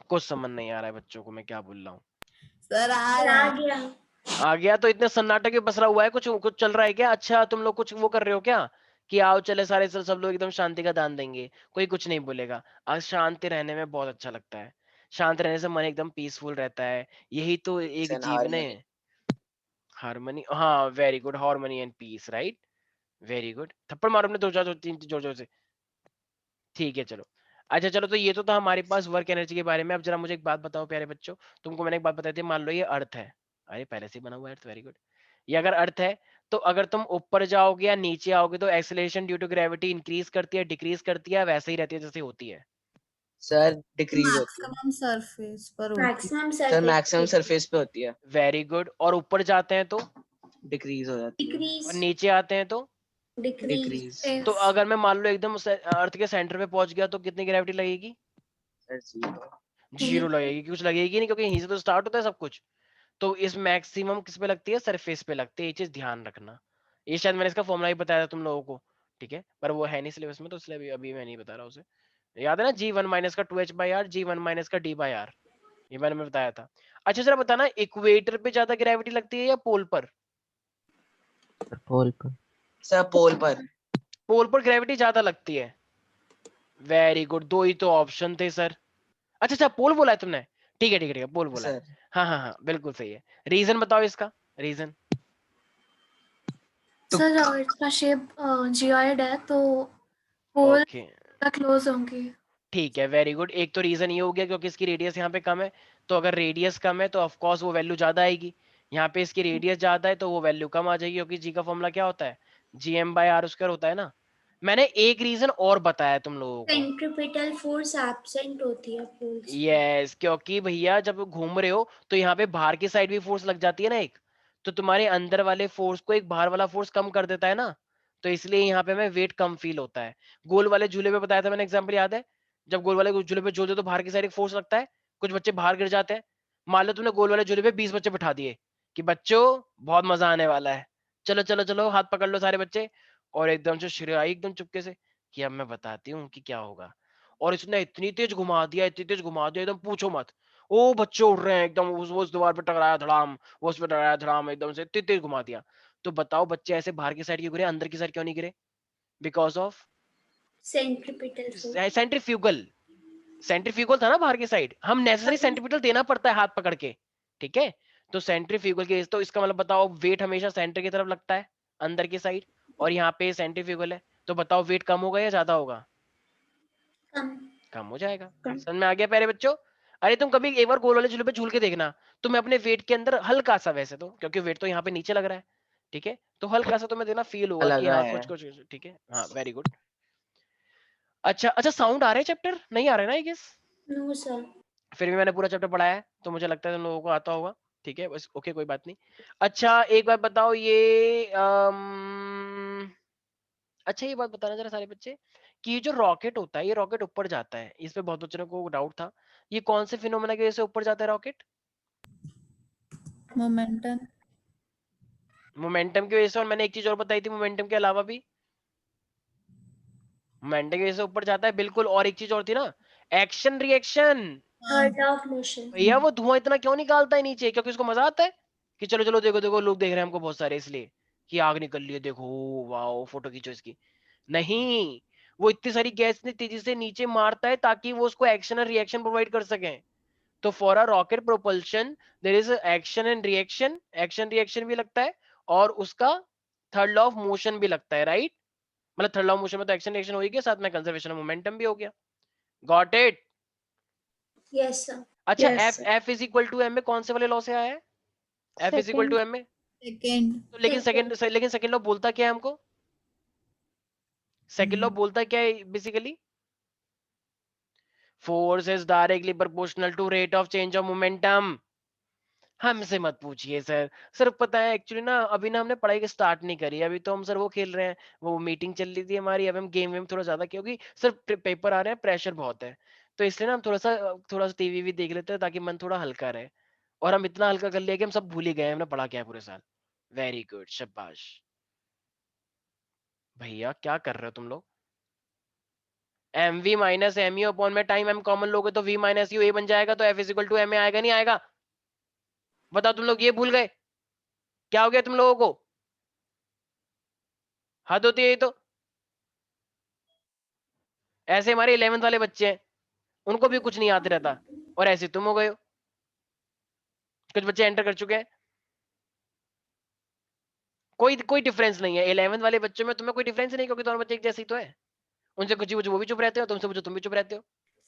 S1: कुछ समझ नहीं आ रहा है बच्चों को मैं क्या बोल रहा हूँ?
S2: सर आ
S9: आ
S2: रहा है।
S9: गया।
S1: आ गया? तो इतने सन्नाटे के पसरा हुआ है, कुछ कुछ चल रहा है क्या? अच्छा तुम लोग कुछ वो कर रहे हो क्या कि आओ चले सारे सब लोग एकदम शांति का दान देंगे, कोई कुछ नहीं बोलेगा? आज शांति रहने में बहुत अच्छा लगता है, शांत रहने से मन एकदम पीसफुल रहता है, यही तो एक
S4: and
S1: जीवन है।
S4: harmony.
S1: हार्मनी, हाँ very good, harmony and peace, right, very good. थप्पड़ मारो अपने दो चार, दो तीन जोर जोर से। ठीक है चलो। अच्छा चलो, तो ये तो था हमारे पास वर्क एनर्जी के बारे में। अब जरा मुझे एक बात बताओ प्यारे बच्चों, तुमको मैंने एक बात बताई थी, मान लो ये अर्थ है, अरे पहले से ही बना हुआ है अर्थ, वेरी गुड। ये अगर अर्थ है, तो अगर तुम ऊपर जाओगे या नीचे आओगे तो acceleration due to gravity increase करती है, डिक्रीज करती है, वैसे ही रहती है जैसे होती है?
S4: सर डिक्रीज होती है।
S2: मैक्सिमम सरफेस पर होती है।
S9: Maximum
S4: sir maximum
S9: surface
S4: surface पे होती है,
S1: वेरी गुड। और ऊपर जाते हैं तो?
S4: डिक्रीज हो जाती है।
S1: और
S9: डिक्रीज
S1: नीचे आते हैं तो?
S4: डिक्रीज।
S1: तो अगर मैं मान लो एकदम अर्थ के सेंटर पे पहुंच गया तो कितनी ग्रेविटी लगेगी?
S4: Sir zero.
S1: जीरो लगेगी, कुछ लगेगी नहीं, क्योंकि यहीं से तो स्टार्ट होता है सब कुछ। तो इस मैक्सिमम किस पे लगती है? सरफेस पे लगती है, ये चीज ध्यान रखना। ये शायद मैंने इसका फॉर्मूला ही बताया था तुम लोगों को, ठीक है, पर वो है नहीं सिलेबस में, तो इसलिए अभी मैं नहीं बता रहा उसे। याद है ना, G1 माइनस का 2h/r, G1 माइनस का d/r, ये मैंने बताया था। अच्छा जरा बताना, इक्वेटर पे ज्यादा ग्रेविटी लगती है या पोल पर?
S10: पोल पर।
S4: सर पोल पर।
S1: पोल पर ग्रेविटी ज्यादा लगती है, वेरी गुड, दो ही तो ऑप्शन थे सर। अच्छा अच्छा, पोल बोला है तुमने, ठीक है ठीक है ठीक है, पोल बोला है।
S4: सर
S1: हाँ हाँ हाँ बिल्कुल सही है। रीजन बताओ इसका, रीजन।
S3: सर इसका शेप जियोइड है तो पोल
S1: ओके
S3: क्लोज होंगे।
S1: ठीक है, वेरी गुड। एक तो रीजन ये हो गया क्योंकि इसकी रेडियस यहाँ पे कम है, तो अगर रेडियस कम है तो ऑफ कोर्स वो वैल्यू ज्यादा आएगी। यहाँ पे इसकी रेडियस ज्यादा है तो वो वैल्यू कम आ जाएगी, क्योंकि जी का फॉर्मूला क्या होता है? GM/r² होता है ना। मैंने एक रीजन और बताया तुम लोगों को।
S9: सेंट्रीपिटल फोर्स एब्सेंट होती है पोल्स पे।
S1: यस, क्योंकि भैया जब घूम रहे हो तो यहाँ पे बाहर की साइड भी फोर्स लग जाती है ना एक, तो तुम्हारे अंदर वाले फोर्स को एक बाहर वाला फोर्स कम कर देता है ना, तो इसलिए यहाँ पे हमें वेट कम फील होता है। गोल वाले झूले पे बताया था मैंने एग्जांपल, याद है? जब गोल वाले झूले पे झूलते तो बाहर की साइड एक फोर्स लगता है, कुछ बच्चे बाहर गिर जाते हैं। मान लो तुमने गोल वाले झूले पे 20 बच्चे बिठा दिए कि बच्चों बहुत मजा आने वाला है, चलो चलो चलो हाथ पकड़ लो सारे बच्चे, और एकदम से श्रेय आई एकदम चुपके से कि अब मैं बताती हूँ कि क्या होगा, और इसने इतनी तेज घुमा दिया, इतनी तेज घुमा दिया, एकदम पूछो मत। ओ बच्चे उड़ रहे हैं एकदम, उस दीवार पे टकराया धड़ाम, वो उस पे टकराया धड़ाम, एकदम से इतनी तेज घुमा दिया। तो बताओ बच्चे ऐसे बाहर की साइड क्यों गिरे, अंदर की साइड क्यों नहीं गिरे? Because of
S9: centripetal force.
S1: Centrifugal. Centrifugal था ना बाहर की साइड, हम नेसेसरी सेंट्रीपिटल देना पड़ता है हाथ पकड़ के, ठीक है? तो सेंट्रीफ्यूगल के, तो इसका मतलब बताओ वेट हमेशा सेंटर की तरफ लगता है, अंदर की साइड, और यहाँ पे सेंट्रीफ्यूगल है, तो बताओ वेट कम होगा या ज्यादा होगा?
S9: कम।
S1: कम हो जाएगा।
S6: कम।
S1: समझ में आ गया प्यारे बच्चों? अरे तुम कभी एक बार गोल वाले झूले पे झूल के देखना, तुम्हें अपने वेट के अंदर हल्का सा, वैसे तो क्योंकि वेट तो यहाँ पे नीचे लग रहा है, ठीक है, तो हल्का सा तुम्हें देना फील होगा कि
S4: लगा
S1: हाँ
S4: है।
S1: कुछ कुछ, ठीक है, हाँ वेरी गुड। अच्छा अच्छा, साउंड आ रहा है चैप्टर? नहीं आ रहा है ना आई गेस?
S9: No sir.
S1: फिर भी मैंने पूरा चैप्टर पढ़ाया है तो मुझे लगता है तुम लोगों को आता होगा, ठीक है, बस ओके कोई बात नहीं। अच्छा एक बात बताओ, ये अच्छा ये बात बताना जरा सारे बच्चे, कि ये जो रॉकेट होता है, ये रॉकेट ऊपर जाता है, इस पे बहुत बच्चों को डाउट था, ये कौन से फिनोमेना की वजह से ऊपर जाता है रॉकेट?
S2: मोमेंटम।
S1: मोमेंटम की वजह से, और मैंने एक चीज और बताई थी मोमेंटम के अलावा भी, मोमेंटम की वजह से ऊपर जाता है बिल्कुल, और एक चीज और थी ना, action reaction.
S9: Third of motion.
S1: भैया वो धुआं इतना क्यों निकालता है नीचे? क्योंकि उसको मजा आता है कि चलो चलो देखो देखो लोग देख रहे हैं हमको बहुत सारे, इसलिए कि आग निकल रही है देखो, वाओ फोटो खींचो इसकी। नहीं, वो इतनी सारी गैस इतनी तेजी से नीचे मारता है ताकि वो उसको एक्शन और रिएक्शन प्रोवाइड कर सके। तो for a rocket propulsion there is action and reaction, action reaction भी लगता है, और उसका थर्ड लॉ ऑफ मोशन भी लगता है, राइट? मतलब थर्ड लॉ ऑफ मोशन में तो एक्शन रिएक्शन हो ही गया, साथ में कंजर्वेशन ऑफ मोमेंटम भी हो गया। Got it?
S9: Yes sir.
S1: अच्छा
S6: Yes,
S1: F
S6: sir.
S1: F is equal to M में कौन से वाले लॉ से आया है? F is equal
S6: Second.
S1: To M में,
S2: सेकेंड।
S1: तो लेकिन सेकंड लॉ बोलता क्या है हमको? सेकंड लॉ बोलता क्या है basically? Force is directly proportional to rate of change of momentum. हमसे मत पूछिए सर, सर पता है एक्चुअली ना अभी ना हमने पढ़ाई स्टार्ट नहीं करी, अभी तो हम सर वो खेल रहे हैं, वो मीटिंग चल रही थी हमारी, अब हम गेम वेम थोड़ा ज्यादा, क्योंकि सर पेपर आ रहे हैं, प्रेशर बहुत है, तो इसलिए ना हम थोड़ा सा टीवी भी देख लेते हैं ताकि मन थोड़ा हल्का रहे, और हम इतना हल्का कर लिया कि हम सब भूल ही गए हमने पढ़ा क्या है पूरे साल। वेरी गुड, शाबाश। भैया क्या कर रहे हो तुम लोग? M V minus M U upon में टाइम एम कॉमन लोगे तो वी माइनस यू ए बन जाएगा, तो F is equal to M A आएगा नहीं आएगा? बताओ तुम लोग ये भूल गए? क्या हो गया तुम लोगों को? हद होती है ये तो। ऐसे हमारे 11th वाले बच्चे हैं, उनको भी कुछ नहीं याद रहता, और ऐसे तुम हो गए हो। कुछ बच्चे एंटर कर चुके हैं, कोई कोई डिफरेंस नहीं है 11th वाले बच्चों में, तुम्हें कोई डिफरेंस नहीं, क्योंकि दोनों बच्चे एक जैसे ही तो है, उनसे कुछ वो भी चुप रहते हो, तुमसे पूछो तुम भी चुप रहते हो।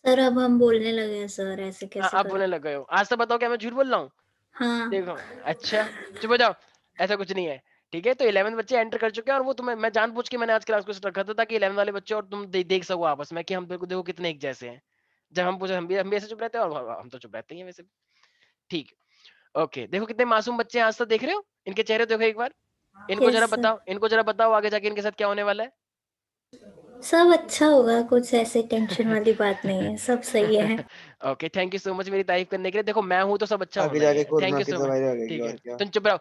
S11: सर अब हम बोलने लगे हैं सर, ऐसे
S1: हाँ
S11: कैसे
S1: अब बोलने
S11: करें?
S1: लग गए हो, आज तो बताओ क्या मैं झूठ बोल रहा हूँ?
S11: हाँ।
S1: देखो, अच्छा चुप हो जाओ, ऐसा कुछ नहीं है, ठीक है? तो 11th बच्चे एंटर कर चुके हैं, और वो तुम्हें मैं जानबूझ के मैंने आज क्लास को रखा था ताकि 11th वाले बच्चे और तुम देख सको आपस में कि हम देखो कितने एक जैसे हैं। जब हम पूछे हम भी ऐसे चुप रहते हैं, और हम तो चुप रहते ही हैं वैसे भी। ठीक, ओके, देखो कितने मासूम बच्चे हैं आज तक, देख रहे हो इनके चेहरे, देखो एक बार, इनको जरा
S11: यस सर।
S1: बताओ, इनको जरा बताओ आगे जाके इनके साथ क्या होने वाला है।
S11: सब अच्छा होगा, कुछ ऐसे टेंशन वाली बात नहीं है, सब सही है।
S1: Okay, thank you so much मेरी तारीफ करने के लिए। देखो मैं हूं तो सब अच्छा
S4: आगे
S1: होना ही
S4: जाके
S1: है, थैंक
S4: कोरोना
S1: यू
S4: की
S1: सो मच।
S4: दवाई लगेगी
S1: ठीक है,
S4: और क्या।
S1: तुम चुप रहो,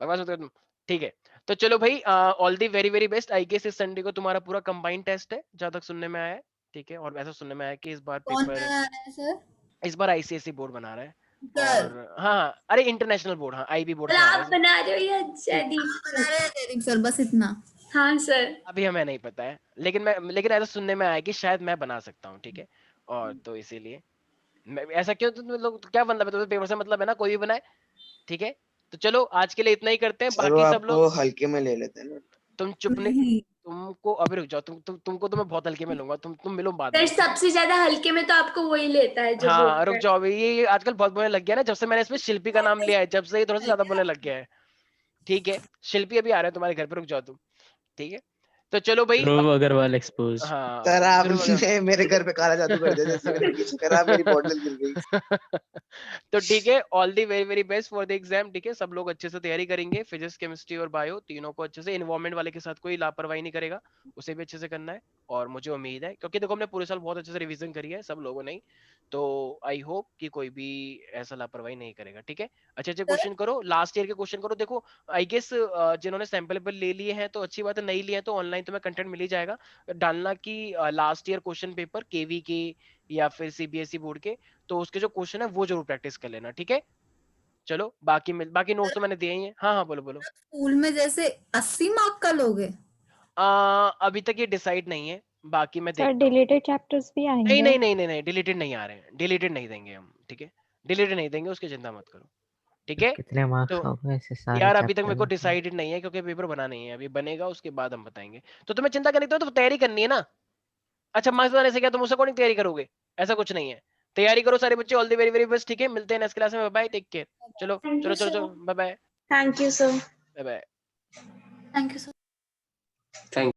S1: बकवास मत करो तुम, ठीक है? तो चलो भाई, all the very very best. I guess इस संडे को तुम्हारा पूरा कंबाइंड टेस्ट है, जहां तक सुनने में आया है, ठीक है? और ऐसा सुनने में आया कि इस बार
S2: कौन
S1: पेपर,
S2: बना रहा है सर?
S1: इस बार आईसीएसई बोर्ड बना रहा है,
S2: सर
S1: और हाँ अरे इंटरनेशनल बोर्ड, हाँ आईबी बोर्ड
S9: कल
S1: से आ रहा
S9: आप
S1: है।
S9: बना रहे हो या
S1: ठीक,
S2: बना
S9: जयदीप
S2: रहे
S9: सर?
S2: हैं जयदीप सर, बस इतना।
S9: हाँ सर।
S1: अभी हमें नहीं पता है, लेकिन ऐसा सुनने में आया कि शायद मैं बना सकता हूँ, ठीक है? और तो इसीलिए ऐसा क्यों, तुम लोग क्या मतलब है, तुम्हें पेपर से मतलब है ना, कोई भी बनाए, ठीक है? तो चलो आज के लिए इतना ही करते हैं,
S4: सर वो
S1: बाकी सब
S4: आपको
S1: लोग
S4: हल्के में ले लेते हैं ना।
S1: तुम चुप नहीं,
S2: नहीं
S1: तुमको अभी रुक जाओ, तुमको तो मैं बहुत हल्के में लूंगा, तुम मिलो बाद
S9: सर
S1: में, ठीक है?
S9: सबसे ज्यादा हल्के में तो आपको वही लेता है जो
S1: हाँ
S9: बोलता
S1: रुक
S9: है।
S1: जाओ, अभी ये आजकल बहुत बोलने लग गया ना, जब से मैंने इसमें शिल्पी का नाम लिया है, जब से ये थोड़ा सा ज्यादा बोलने लग गया है, ठीक है? शिल्पी अभी आ रहा है तुम्हारे घर पे, रुक जाओ तुम, ठीक है? तो चलो भाई
S10: ध्रुव अग्रवाल एक्सपोज।
S1: हाँ
S4: सर
S1: ध्रुव अग्रवाल।
S4: आपने मेरे घर पे काला जादू कर दिया, जैसे मैंने पीछे करा मेरी बॉटल गिर गई।
S1: तो ठीक है, all the very very best for the exam. ठीक है, सब लोग अच्छे से तैयारी करेंगे, फिजिक्स केमिस्ट्री और बायो तीनों को अच्छे से। इन्वायरमेंट वाले के साथ कोई लापरवाही नहीं करेगा, उसे भी अच्छे से करना है। और मुझे उम्मीद है, क्योंकि देखो हमने पूरे साल बहुत अच्छे से रिवीजन करी है सब लोगों ने ही, तो आई होप कि कोई भी ऐसा लापरवाही नहीं करेगा। ठीक है, अच्छे अच्छे क्वेश्चन करो, लास्ट ईयर के क्वेश्चन करो। देखो आई गेस जिन्होंने सैंपल पेपर ले लिए हैं तो अच्छी बात है, नहीं लिए हैं तो ऑनलाइन तुम्हें कंटेंट मिल ही जाएगा। डालना कि लास्ट ईयर क्वेश्चन पेपर केवी के या फिर सीबीएसई बोर्ड के, तो उसके जो क्वेश्चन है वो जरूर प्रैक्टिस कर लेना। ठीक है, चलो बाकी नोट्स तो मैंने दिए ही हैं। हाँ हाँ बोलो बोलो।
S2: स्कूल में जैसे 80 मार्क का लोगे?
S1: अभी तक ये डिसाइड नहीं है, बाकी मैं
S3: सर
S1: देखता हूँ।
S3: डिलीटेड चैप्टर्स भी
S1: नहीं
S3: आएंगे?
S1: नहीं नहीं नहीं नहीं, डिलीटेड नहीं आ रहे हैं, डिलीटेड नहीं देंगे हम। ठीक है, डिलीटेड नहीं देंगे, उसकी चिंता मत करो। ठीक है,
S10: कितने मार्क्स
S1: तो
S10: हो गए ऐसे सारे
S1: यार अभी तक
S10: चैप्टर
S1: मेरे को
S10: में?
S1: डिसाइडेड नहीं है, क्योंकि पेपर बना नहीं है, अभी बनेगा उसके बाद हम बताएंगे। तो तुम्हें चिंता करनी तो तैयारी करनी है ना। अच्छा, मार्क्स बनाने से क्या तुम उस अकॉर्डिंग तैयारी करोगे? ऐसा कुछ नहीं है, तैयारी करो सारे बच्चे। All the very very best. ठीक है, मिलते हैं नेक्स्ट क्लास में। Bye bye, take care. चलो
S9: Thank
S1: चलो
S9: you,
S1: चलो
S9: sir.
S1: चलो, bye bye
S9: Thank you, sir.
S1: Bye bye.
S2: Thank you sir.